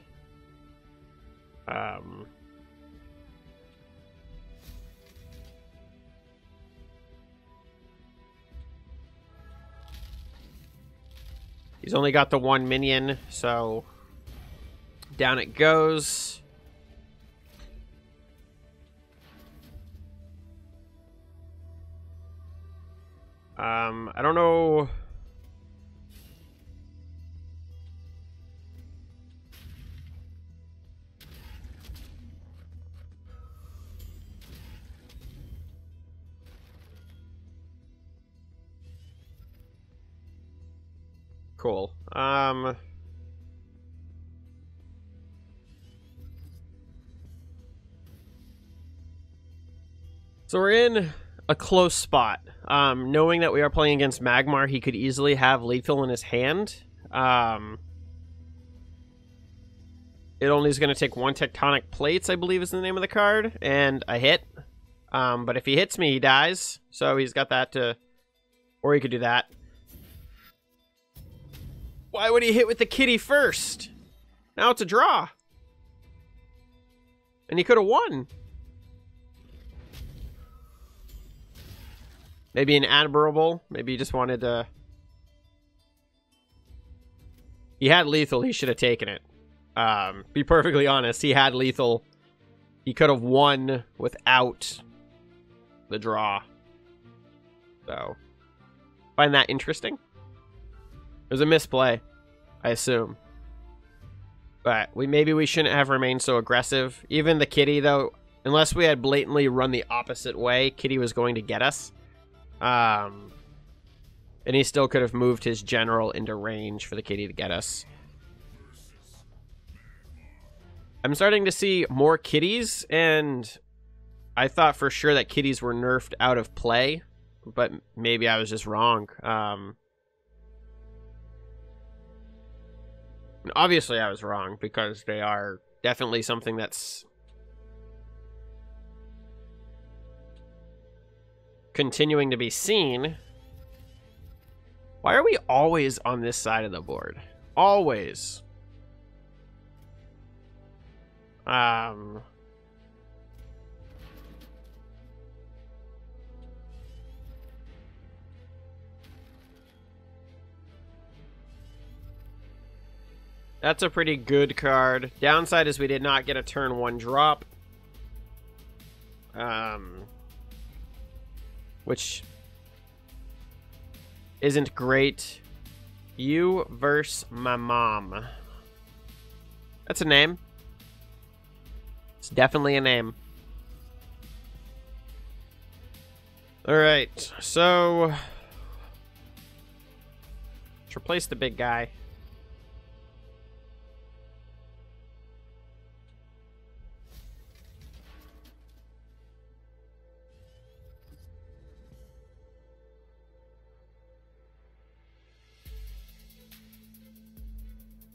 He's only got the 1 minion, so down it goes. I don't know. Cool. So we're in a close spot. Knowing that we are playing against Magmar, he could easily have lethal in his hand. It only is going to take 1 Tectonic Plates, I believe is the name of the card, and a hit. But if he hits me, he dies. So he's got that to... Or he could do that. Why would he hit with the kitty first? Now it's a draw. And he could have won. Maybe an admirable. Maybe he just wanted to... He had lethal. He should have taken it. Be perfectly honest. He had lethal. He could have won without the draw. So, find that interesting. It was a misplay, I assume. But maybe we shouldn't have remained so aggressive. Even the kitty, though, unless we had blatantly run the opposite way, kitty was going to get us. And he still could have moved his general into range for the kitty to get us. I'm starting to see more kitties, and I thought for sure that kitties were nerfed out of play, but maybe I was just wrong. Obviously, I was wrong, because they are definitely something that's continuing to be seen. Why are we always on this side of the board? Always. That's a pretty good card. Downside is we did not get a turn 1 drop. Which isn't great. You versus my mom. That's a name. It's definitely a name. Alright, so let's replace the big guy.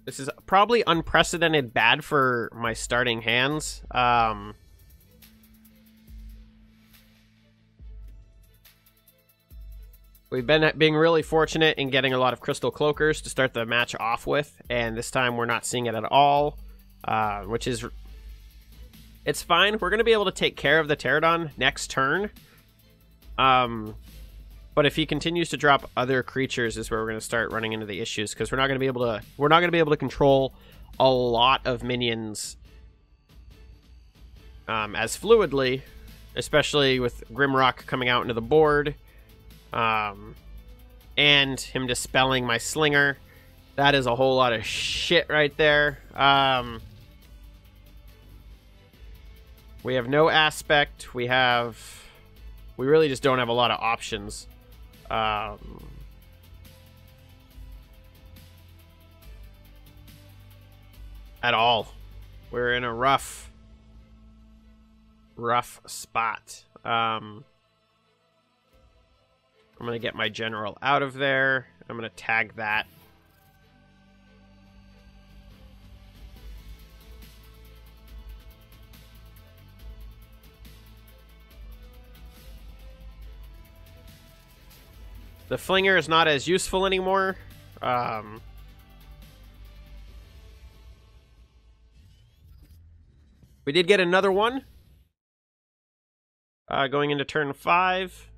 This is probably unprecedented bad for my starting hands. We've been being really fortunate in getting a lot of Crystal Cloakers to start the match off with, and this time we're not seeing it at all, which is... It's fine. We're going to be able to take care of the Pterodon next turn. But if he continues to drop other creatures is where we're going to start running into the issues, because we're not going to be able to control a lot of minions as fluidly, especially with Grimrock coming out into the board, and him dispelling my Slinger. That is a whole lot of shit right there. We have no aspect. We really just don't have a lot of options. At all. We're in a rough spot. I'm gonna get my general out of there. I'm gonna tag that. The Flinger is not as useful anymore. We did get another one. Going into turn 5.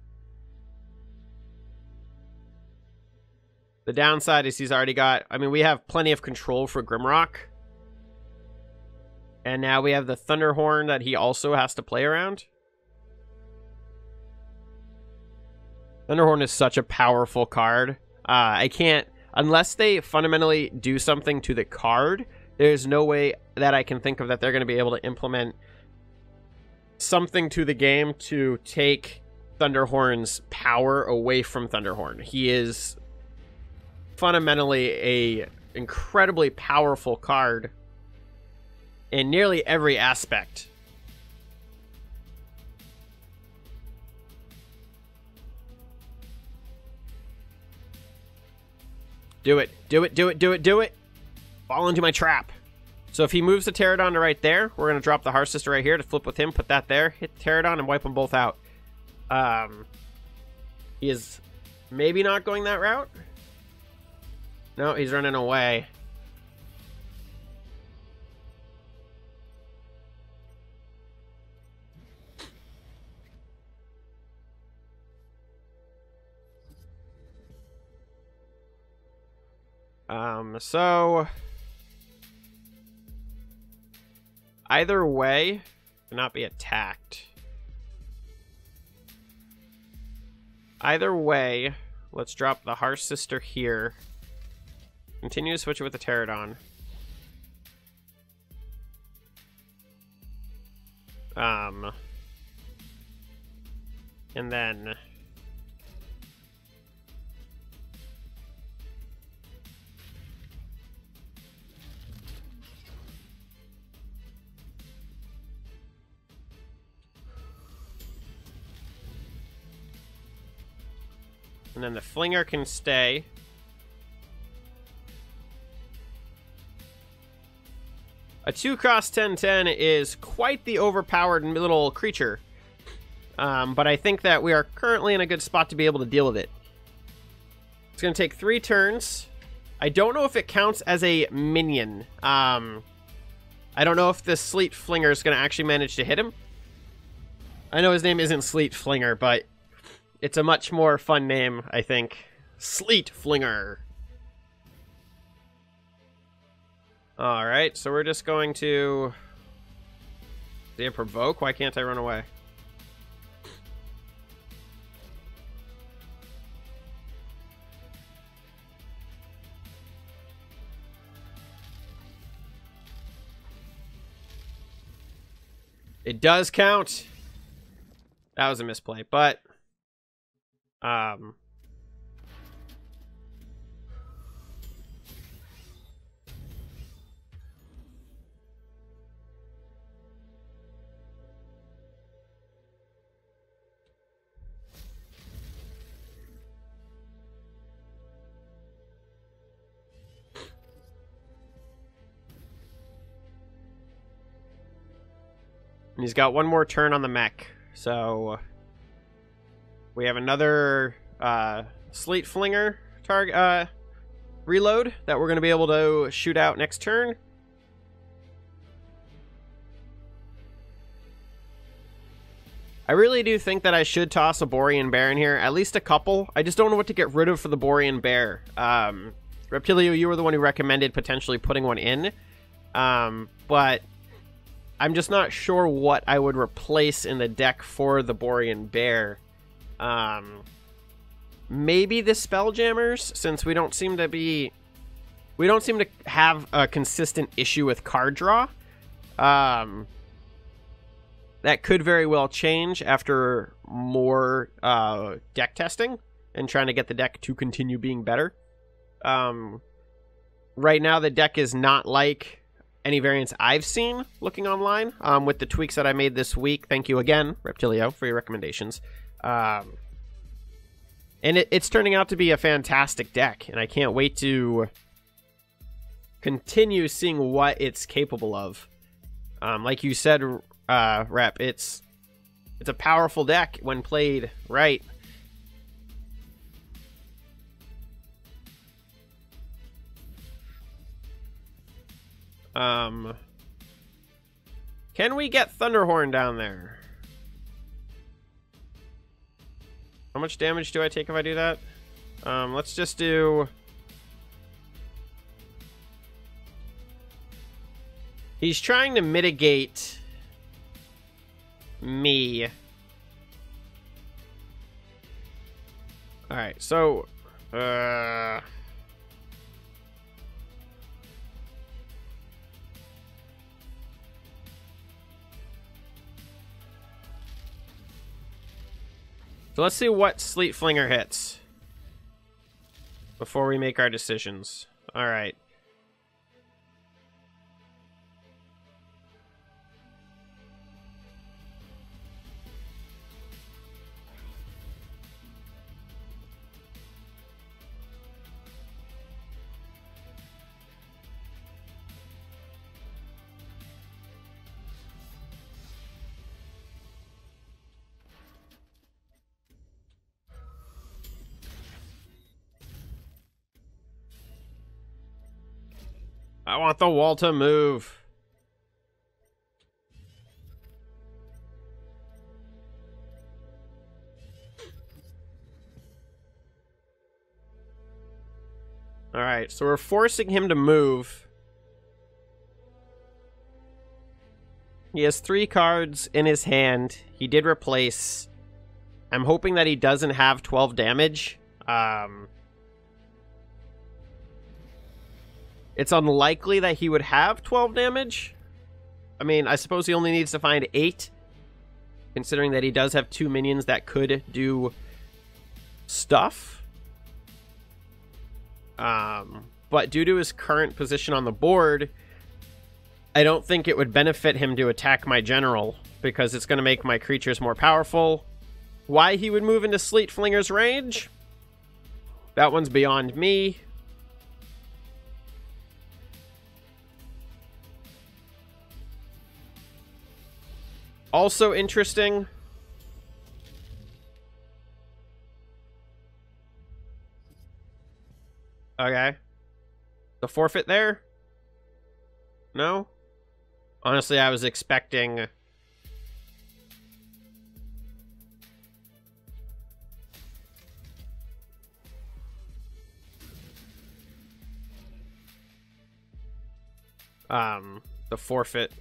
The downside is he's already got... I mean, we have plenty of control for Grimrock. And now we have the Thunderhorn that he also has to play around. Thunderhorn is such a powerful card. I can't... Unless they fundamentally do something to the card, there's no way that I can think of that they're going to be able to implement something to the game to take Thunderhorn's power away from Thunderhorn. He is fundamentally a incredibly powerful card in nearly every aspect. Do it. Do it, do it, do it, do it. Fall into my trap. So if he moves the Pterodon to right there, we're going to drop the Hearth Sister right here to flip with him, put that there, hit the Pterodon, and wipe them both out. He is maybe not going that route. No, he's running away. So either way, cannot be attacked. Either way, let's drop the Harsh Sister here. Continue to switch it with the Pterodon. And then... And then the Flinger can stay. A 2x10/10 is quite the overpowered little creature. But I think that we are currently in a good spot to be able to deal with it. It's going to take 3 turns. I don't know if it counts as a minion. I don't know if the Sleet Flinger is going to actually manage to hit him. I know his name isn't Sleet Flinger, but it's a much more fun name, I think. Sleet Flinger. Alright, so we're just going to... Did it provoke? Why can't I run away? It does count. That was a misplay, but... And he's got one more turn on the mech, so we have another Sleet Flinger target reload that we're going to be able to shoot out next turn. I really do think that I should toss a Borean Bear in here, at least a couple. I just don't know what to get rid of for the Borean Bear. Reptilio, you were the one who recommended potentially putting one in, but I'm just not sure what I would replace in the deck for the Borean Bear. Maybe the Spelljammers, since we don't seem to have a consistent issue with card draw. That could very well change after more deck testing and trying to get the deck to continue being better. Right now, the deck is not like any variants I've seen looking online, with the tweaks that I made this week. Thank you again, Reptilio, for your recommendations. And it's turning out to be a fantastic deck, and I can't wait to continue seeing what it's capable of. Like you said, Rep, it's a powerful deck when played right. Can we get Thunderhorn down there? How much damage do I take if I do that? Let's just do... He's trying to mitigate me. Alright, so... So let's see what Sleet Flinger hits before we make our decisions. All right. I want the wall to move. All right, so we're forcing him to move. He has 3 cards in his hand. He did replace I'm hoping that he doesn't have 12 damage. It's unlikely that he would have 12 damage. I mean, I suppose he only needs to find 8, considering that he does have 2 minions that could do stuff. But due to his current position on the board, I don't think it would benefit him to attack my general, because it's going to make my creatures more powerful. Why he would move into Sleet Flinger's range? That one's beyond me. Also interesting. Okay. The forfeit there? No? Honestly, I was expecting... the forfeit.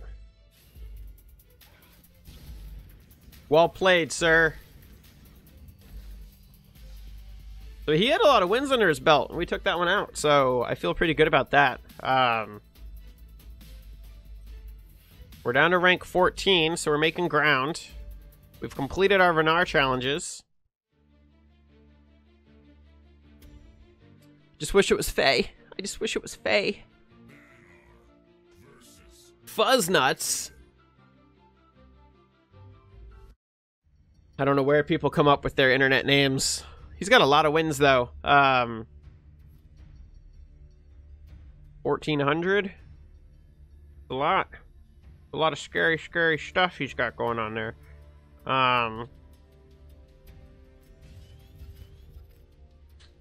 Well played, sir. So he had a lot of wins under his belt, and we took that one out, so I feel pretty good about that. We're down to rank 14, so we're making ground. We've completed our Venar challenges. Just wish it was Faye. I just wish it was Faye. Fuzznuts. I don't know where people come up with their internet names. He's got a lot of wins, though. 1,400? A lot. A lot of scary, scary stuff he's got going on there.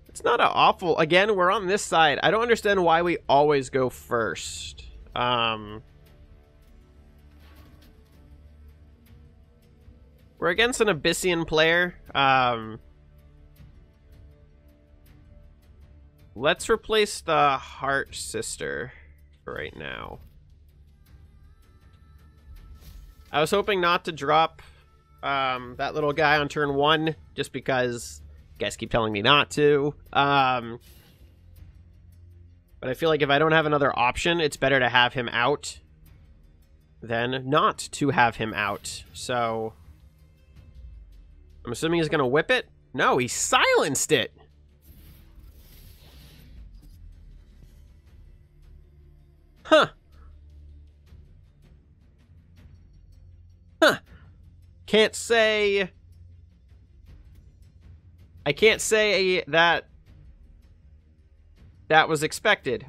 It's not an awful... Again, we're on this side. I don't understand why we always go first. We're against an Abyssian player. Let's replace the Heart Sister for right now. I was hoping not to drop that little guy on turn 1, just because you guys keep telling me not to. But I feel like if I don't have another option, it's better to have him out than not to have him out. So... I'm assuming he's going to whip it? No, he silenced it! Huh. Huh. Can't say... I can't say that... that was expected.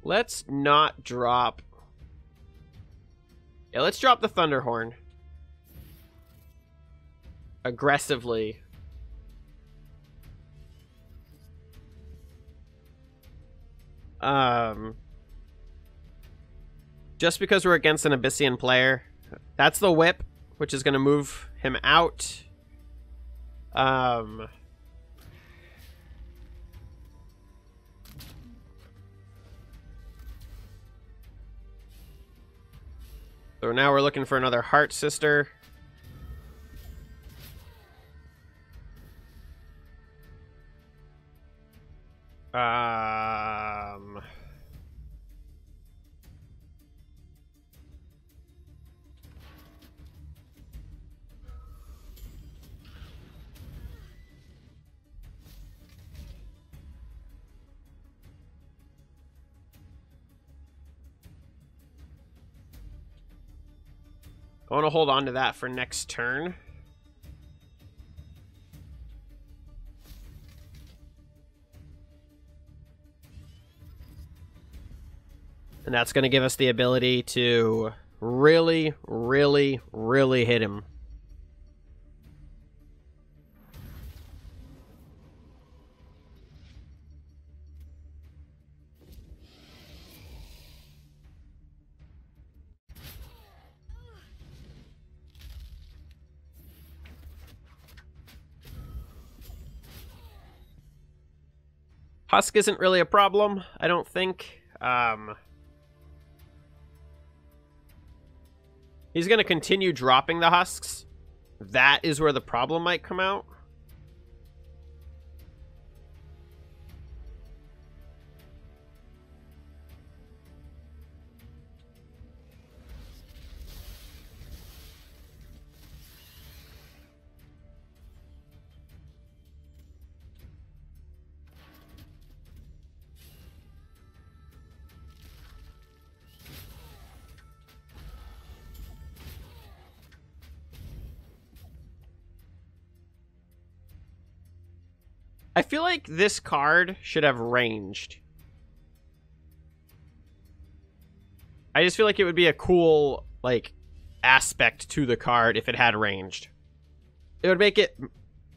Let's not drop... Yeah, let's drop the Thunderhorn. Aggressively. Just because we're against an Abyssian player. That's the whip, which is going to move him out. So now we're looking for another Heart Sister. I want to hold on to that for next turn. And that's going to give us the ability to really, really, really hit him. Husk isn't really a problem, I don't think. He's going to continue dropping the husks. That is where the problem might come out. I feel like this card should have ranged. I just feel like it would be a cool, like, aspect to the card if it had ranged. It would make it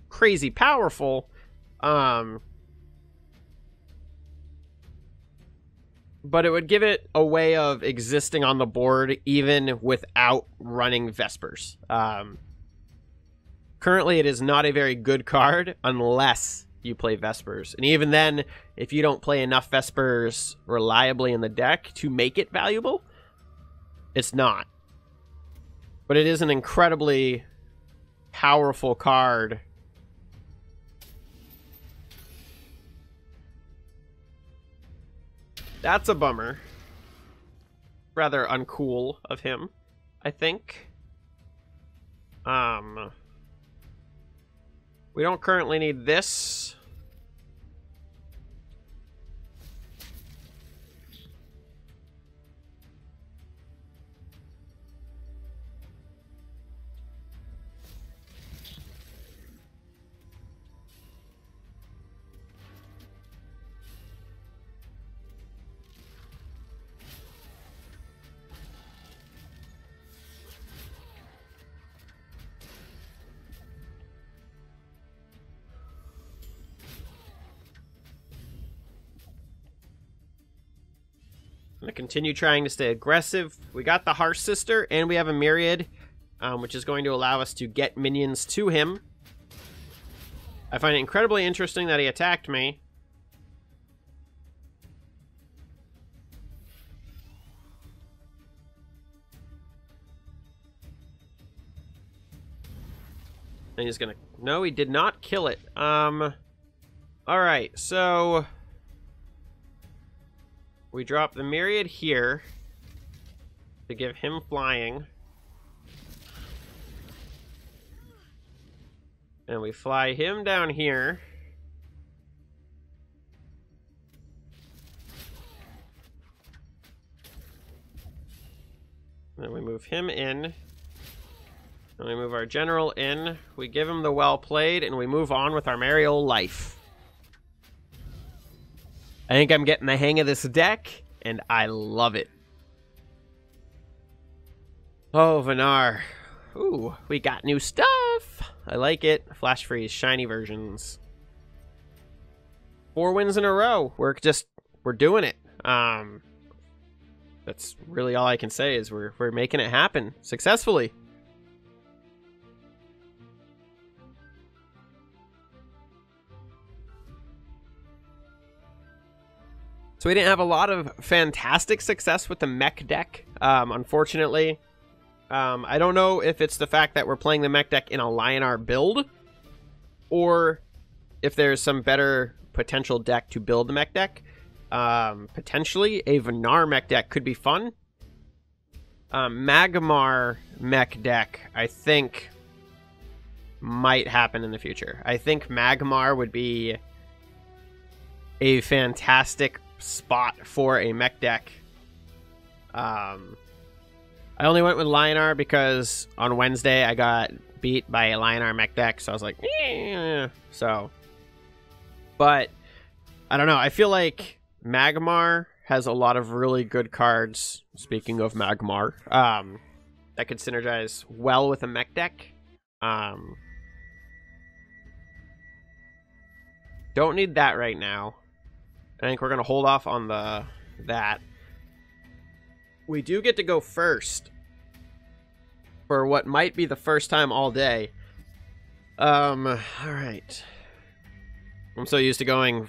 crazy powerful, but it would give it a way of existing on the board even without running Vespers. Currently, it is not a very good card unless you play Vespers. And even then, if you don't play enough Vespers reliably in the deck to make it valuable, it's not. But it is an incredibly powerful card. That's a bummer. Rather uncool of him, I think. We don't currently need this. I'm going to continue trying to stay aggressive. We got the Harsh Sister, and we have a Myriad, which is going to allow us to get minions to him. I find it incredibly interesting that he attacked me. And he's going to... No, he did not kill it. Alright, so... we drop the Myriad here to give him flying. And we fly him down here. Then we move him in. And we move our general in. We give him the well played, and we move on with our merry old life. I think I'm getting the hang of this deck, and I love it. Oh, Venar. Ooh, we got new stuff. I like it. Flash freeze, shiny versions. 4 wins in a row. We're doing it. That's really all I can say is we're making it happen successfully. So we didn't have a lot of fantastic success with the mech deck, unfortunately. I don't know if it's the fact that we're playing the mech deck in a Lionar build, or if there's some better potential deck to build the mech deck. Potentially, a Venar mech deck could be fun. Magmar mech deck, I think, might happen in the future. I think Magmar would be a fantastic spot for a mech deck. I only went with Lionar because on Wednesday I got beat by a Lionar mech deck, so I was like, eh. So, but I don't know. I feel like Magmar has a lot of really good cards. Speaking of Magmar, that could synergize well with a mech deck. Don't need that right now. I think we're going to hold off on that. We do get to go first for what might be the first time all day. All right. I'm so used to going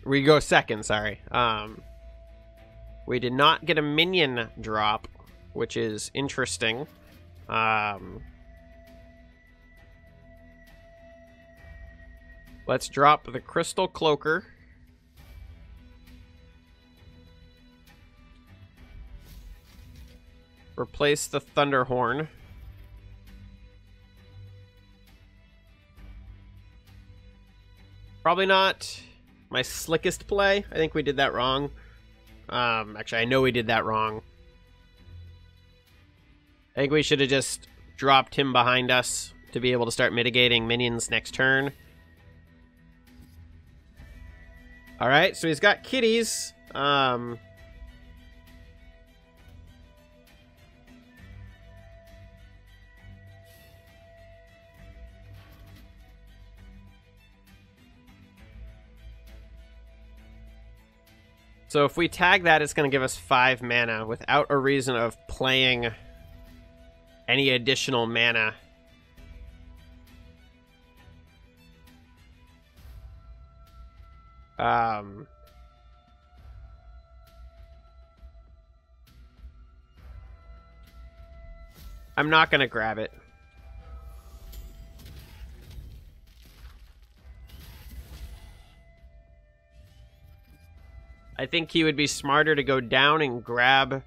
We go second, sorry. We did not get a minion drop, which is interesting. Let's drop the Crystal Cloaker. Replace the Thunderhorn. Probably not my slickest play. I think we did that wrong. Actually, I know we did that wrong. I think we should have just dropped him behind us to be able to start mitigating minions next turn. Alright, so he's got kitties. So if we tag that, it's going to give us 5 mana without a reason of playing any additional mana. I'm not going to grab it. I think he would be smarter to go down and grab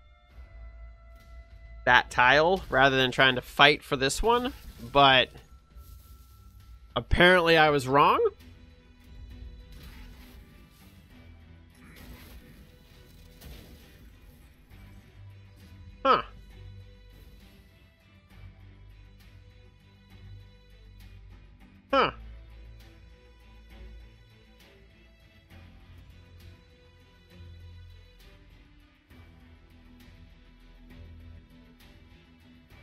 that tile rather than trying to fight for this one, but apparently I was wrong. Huh. Huh.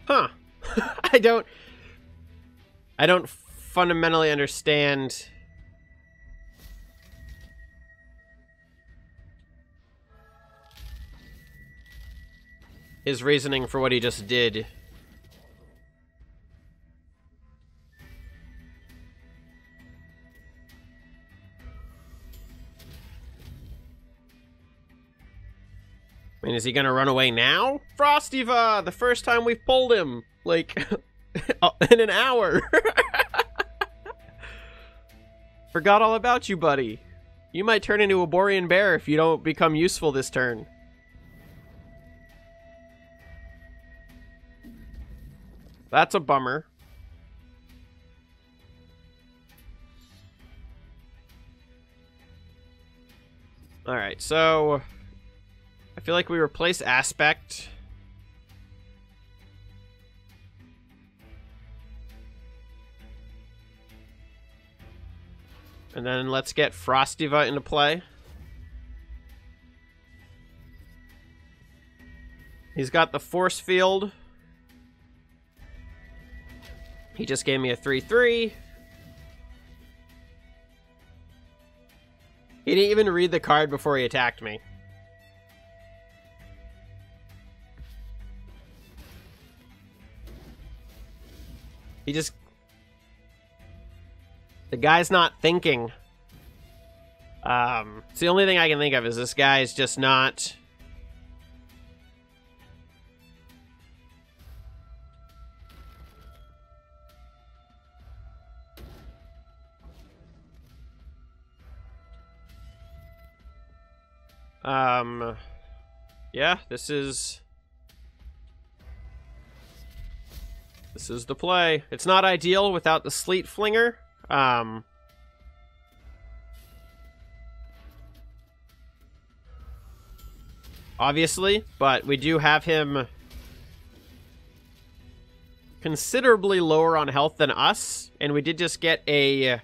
Huh. I don't fundamentally understand his reasoning for what he just did. I mean, is he gonna run away now? Frostiva! The first time we've pulled him! Like, in an hour! Forgot all about you, buddy. You might turn into a Borean bear if you don't become useful this turn. That's a bummer. Alright, so I feel like we replace Aspect. And then let's get Frostiva into play. He's got the Force Field. He just gave me a 3/3. He didn't even read the card before he attacked me. He just... The guy's not thinking. It's the only thing I can think of is this guy's just not... Yeah, this is the play. It's not ideal without the Sleet Flinger. Obviously, but we do have him considerably lower on health than us, and we did just get a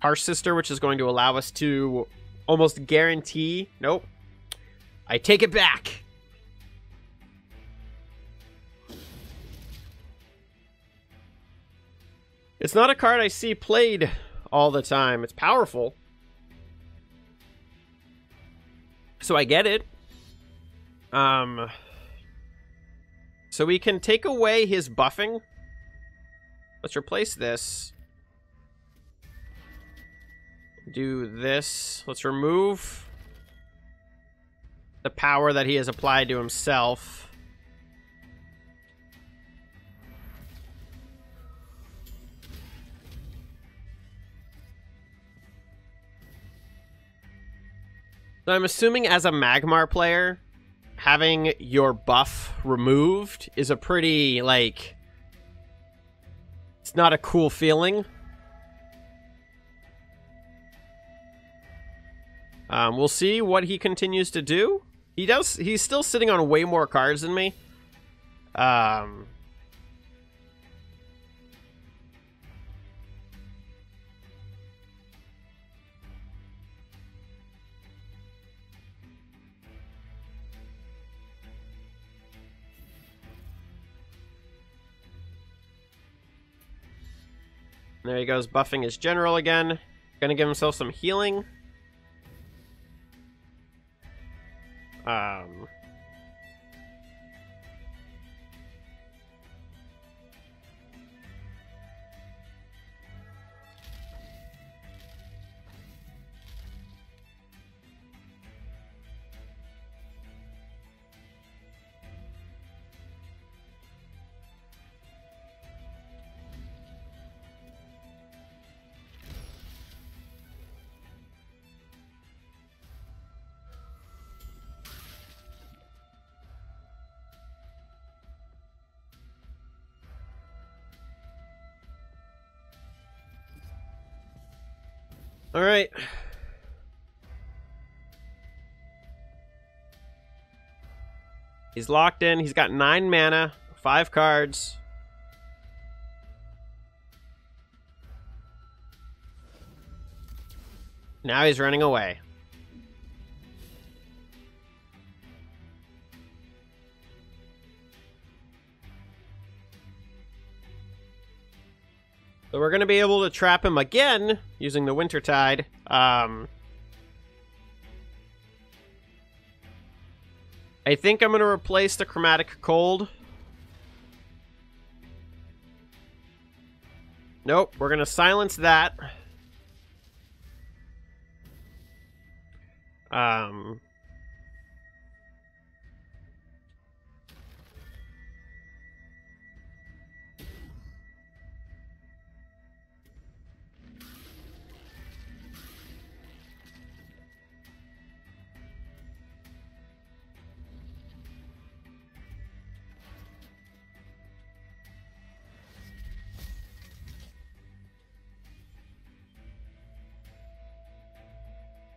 Harsh Sister, which is going to allow us to almost guarantee... Nope. I take it back. It's not a card I see played all the time. It's powerful. So I get it. So we can take away his buffing. Let's replace this. do this. Let's remove the power that he has applied to himself. So I'm assuming as a Magmar player, having your buff removed is a pretty, like, it's not a cool feeling. We'll see what he continues to do. He's still sitting on way more cards than me. There he goes, buffing his general again. Gonna give himself some healing. All right. He's locked in. He's got 9 mana, 5 cards. Now he's running away. So we're going to be able to trap him again using the Wintertide. I think I'm going to replace the Chromatic Cold. Nope, we're going to silence that.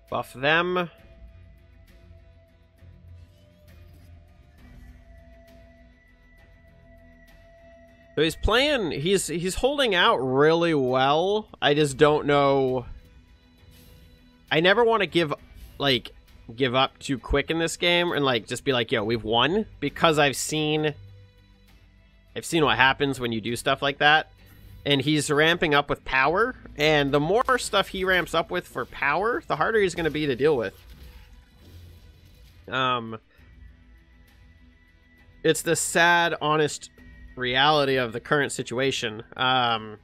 Buff them. So he's playing, he's holding out really well. I just don't know. I never want to give up too quick in this game and like just be like, yo, we've won, because I've seen what happens when you do stuff like that. And he's ramping up with power, and the more stuff he ramps up with for power, the harder he's going to be to deal with. It's the sad, honest reality of the current situation. I'd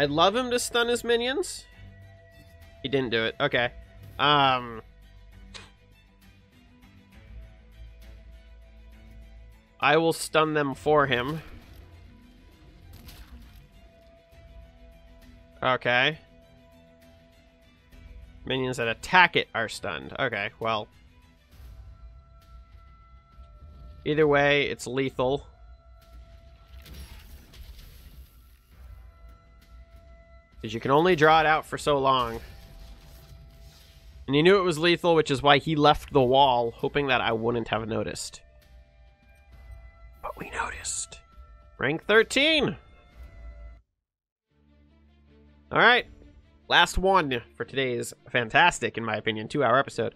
love him to stun his minions. He didn't do it. Okay. I will stun them for him. Okay. Minions that attack it are stunned. Okay, well. Either way, it's lethal. Because you can only draw it out for so long. And he knew it was lethal, which is why he left the wall, hoping that I wouldn't have noticed. But we noticed. Rank 13. Alright. Last one for today's fantastic, in my opinion, 2-hour episode.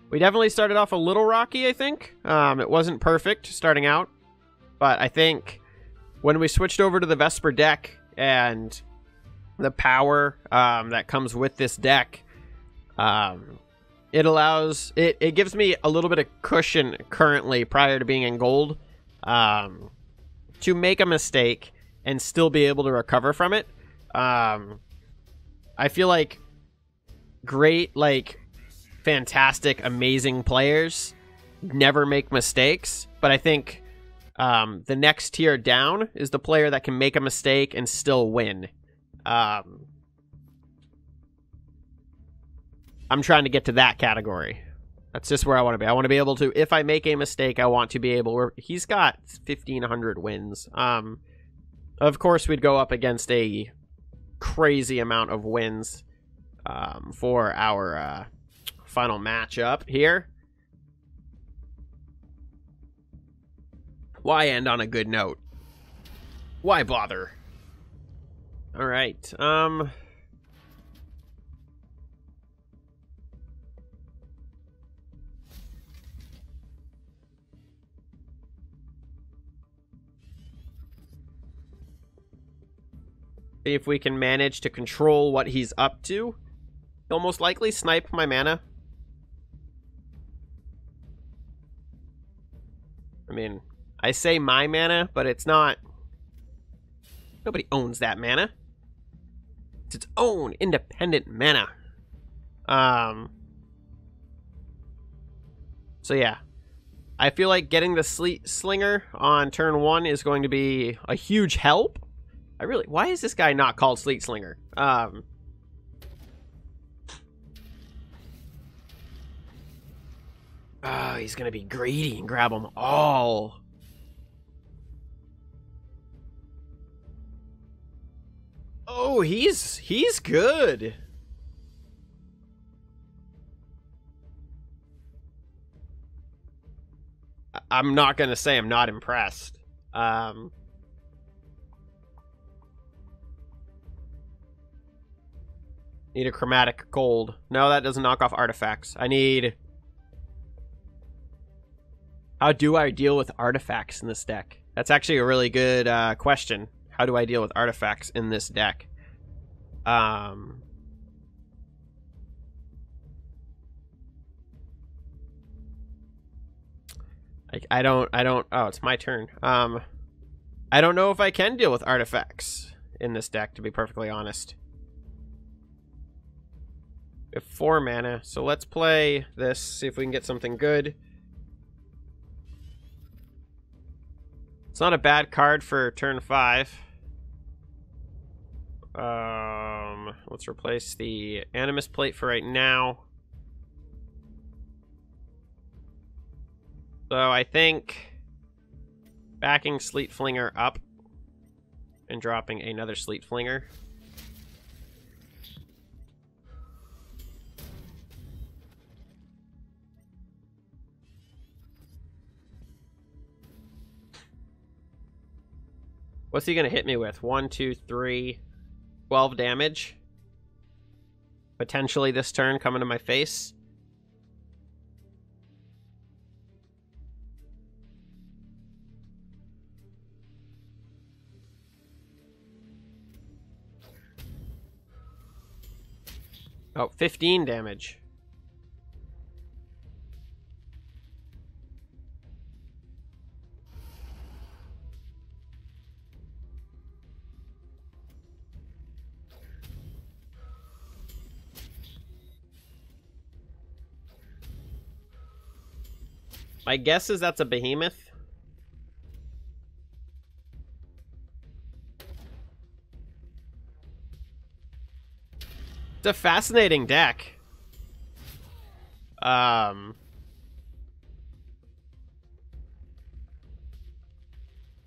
We definitely started off a little rocky, I think. It wasn't perfect starting out. But I think when we switched over to the Vesper deck and the power that comes with this deck, it gives me a little bit of cushion currently prior to being in gold. to make a mistake and still be able to recover from it. I feel like great, like, fantastic, amazing players never make mistakes, but I think the next tier down is the player that can make a mistake and still win. I'm trying to get to that category. That's just where I want to be. I want to be able to, if I make a mistake, I want to be able, he's got 1,500 wins. Of course, we'd go up against a crazy amount of wins for our final matchup here. Why end on a good note? Why bother? All right. See if we can manage to control what he's up to. He'll most likely snipe my mana. I mean, I say my mana, but it's not... Nobody owns that mana. It's its own independent mana. So yeah. I feel like getting the Sleet Slinger on turn 1 is going to be a huge help. Why is this guy not called Sleet Slinger? Oh, he's gonna be greedy and grab them all. Oh, he's good. I'm not gonna say I'm not impressed. Need a chromatic gold. No, that doesn't knock off artifacts. I need... How do I deal with artifacts in this deck? That's actually a really good question. How do I deal with artifacts in this deck? I don't... Oh, it's my turn. I don't know if I can deal with artifacts in this deck, to be perfectly honest. We have 4 mana, so let's play this, see if we can get something good. It's not a bad card for turn 5. Let's replace the Animus Plate for right now. So I think backing Sleet Flinger up and dropping another Sleet Flinger. What's he going to hit me with? 1, 2, 3, 12 damage. Potentially this turn coming to my face. Oh, 15 damage. My guess is that's a behemoth. It's a fascinating deck. I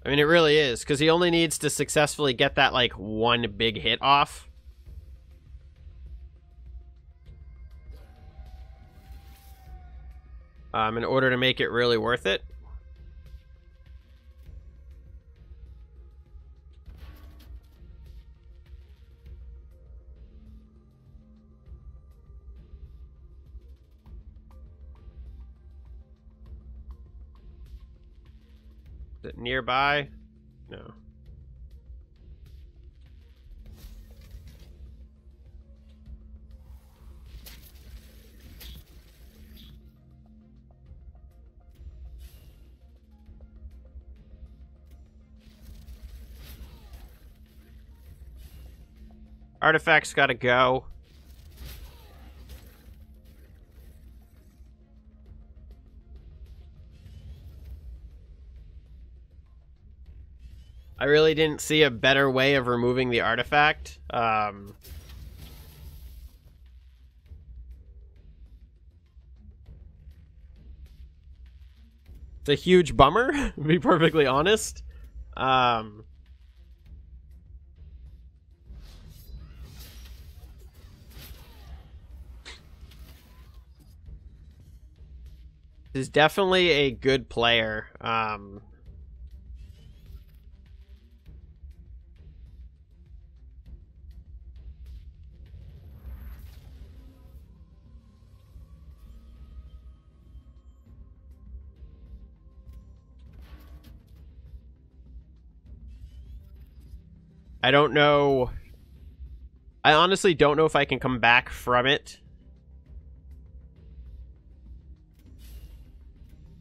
mean, it really is, because he only needs to successfully get that, like, one big hit off. In order to make it really worth it. Is it nearby? No. Artifacts gotta go. I really didn't see a better way of removing the artifact. It's a huge bummer, to be perfectly honest. Is definitely a good player. I don't know. I honestly don't know if I can come back from it.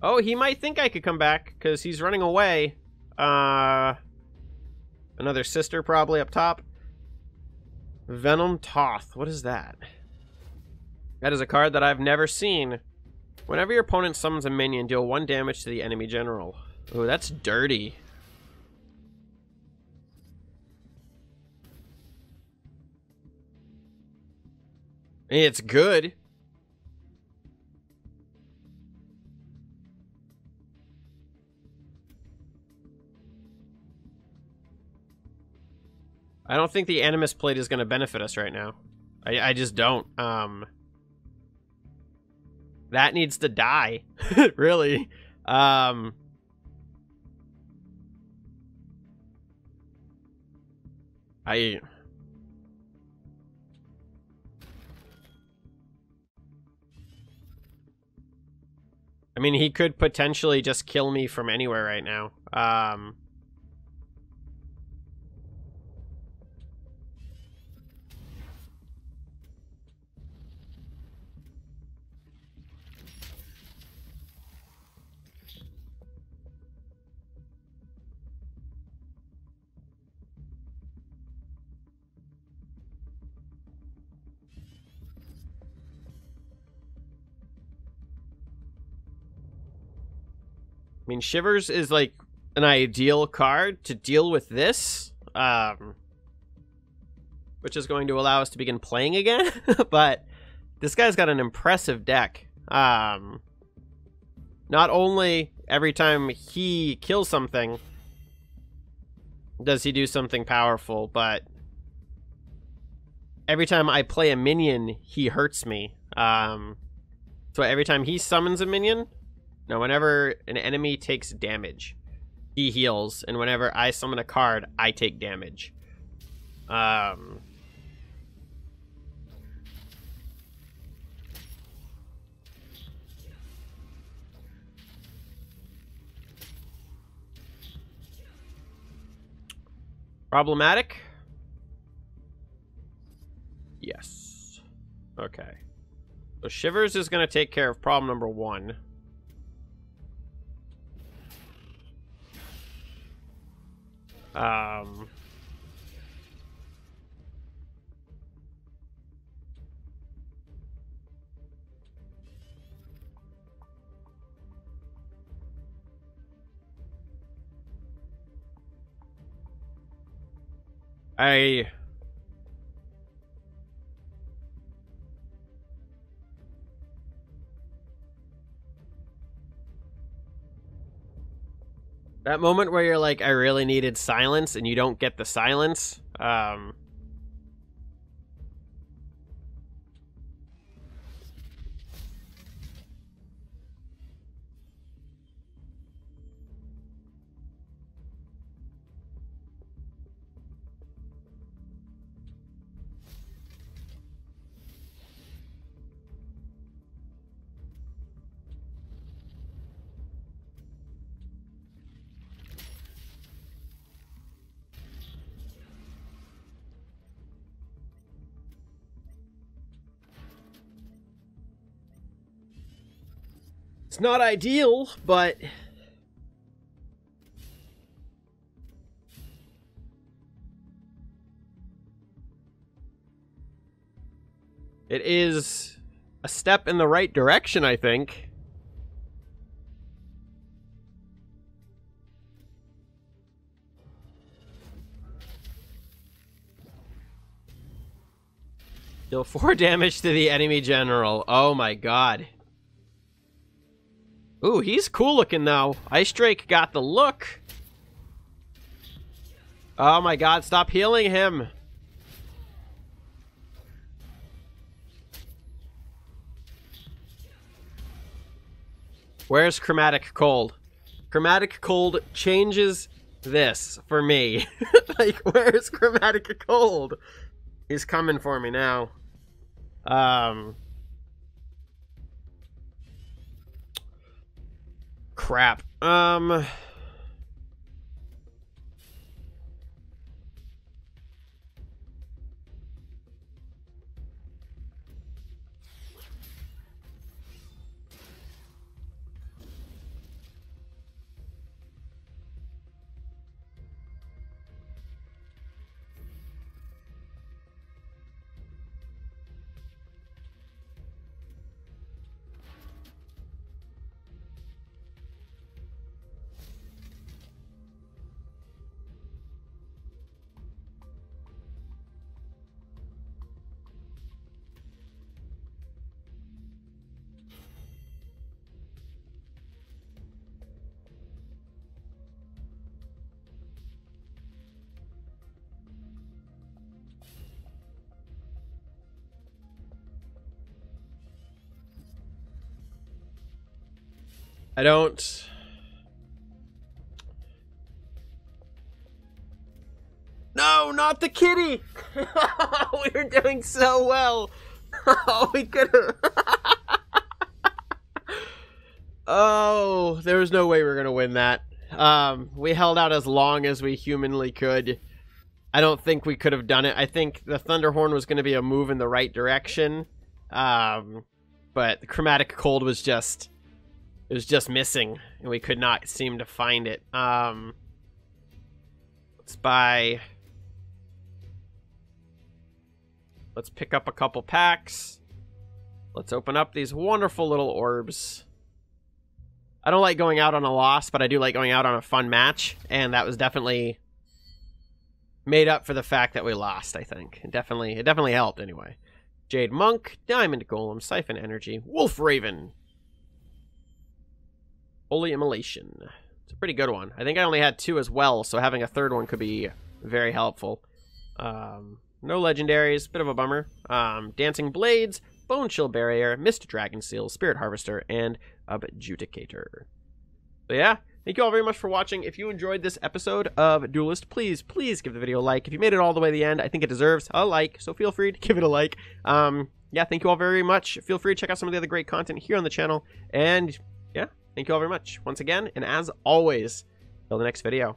Oh, he might think I could come back because he's running away. Another sister probably up top. Venom Toth. What is that? That is a card that I've never seen. Whenever your opponent summons a minion, deal 1 damage to the enemy general. Oh, that's dirty. It's good. I don't think the Animus Plate is going to benefit us right now. I just don't. That needs to die. Really. I mean, he could potentially just kill me from anywhere right now. I mean, Shivers is like an ideal card to deal with this, which is going to allow us to begin playing again. But this guy's got an impressive deck. Not only every time he kills something does he do something powerful, but every time I play a minion, he hurts me. So every time he summons a minion, no, whenever an enemy takes damage, he heals, and whenever I summon a card, I take damage. Problematic? Yes. Okay. So Shivers is going to take care of problem number 1. That moment where you're like, I really needed silence, and you don't get the silence. It's not ideal, but It is a step in the right direction, I think. Deal 4 damage to the enemy general. Oh my god. Ooh, he's cool looking though. Ice Drake got the look. Oh my god, stop healing him. Where's Chromatic Cold? Chromatic Cold changes this for me. Like, where's Chromatic Cold? He's coming for me now. Crap. I don't... No, not the kitty! We were doing so well! Oh, we could've... Oh, there was no way we were gonna win that. We held out as long as we humanly could. I don't think we could have done it. I think the Thunderhorn was gonna be a move in the right direction. But the Chromatic Cold was just... It was just missing, and we could not seem to find it. Let's buy... Let's pick up a couple packs. Let's open up these wonderful little orbs. I don't like going out on a loss, but I do like going out on a fun match, and that was definitely made up for the fact that we lost, I think. It definitely helped, anyway. Jade Monk, Diamond Golem, Siphon Energy, Wolf Raven. Holy Immolation. It's a pretty good one. I think I only had 2 as well, so having a 3rd one could be very helpful. No legendaries, bit of a bummer. Dancing Blades, Bone Chill Barrier, Mist Dragon Seal, Spirit Harvester, and Adjudicator. So yeah, thank you all very much for watching. If you enjoyed this episode of Duelyst, please give the video a like. If you made it all the way to the end, I think it deserves a like, so feel free to give it a like. Yeah, thank you all very much. Feel free to check out some of the other great content here on the channel, and yeah, thank you all very much once again, and as always, till the next video.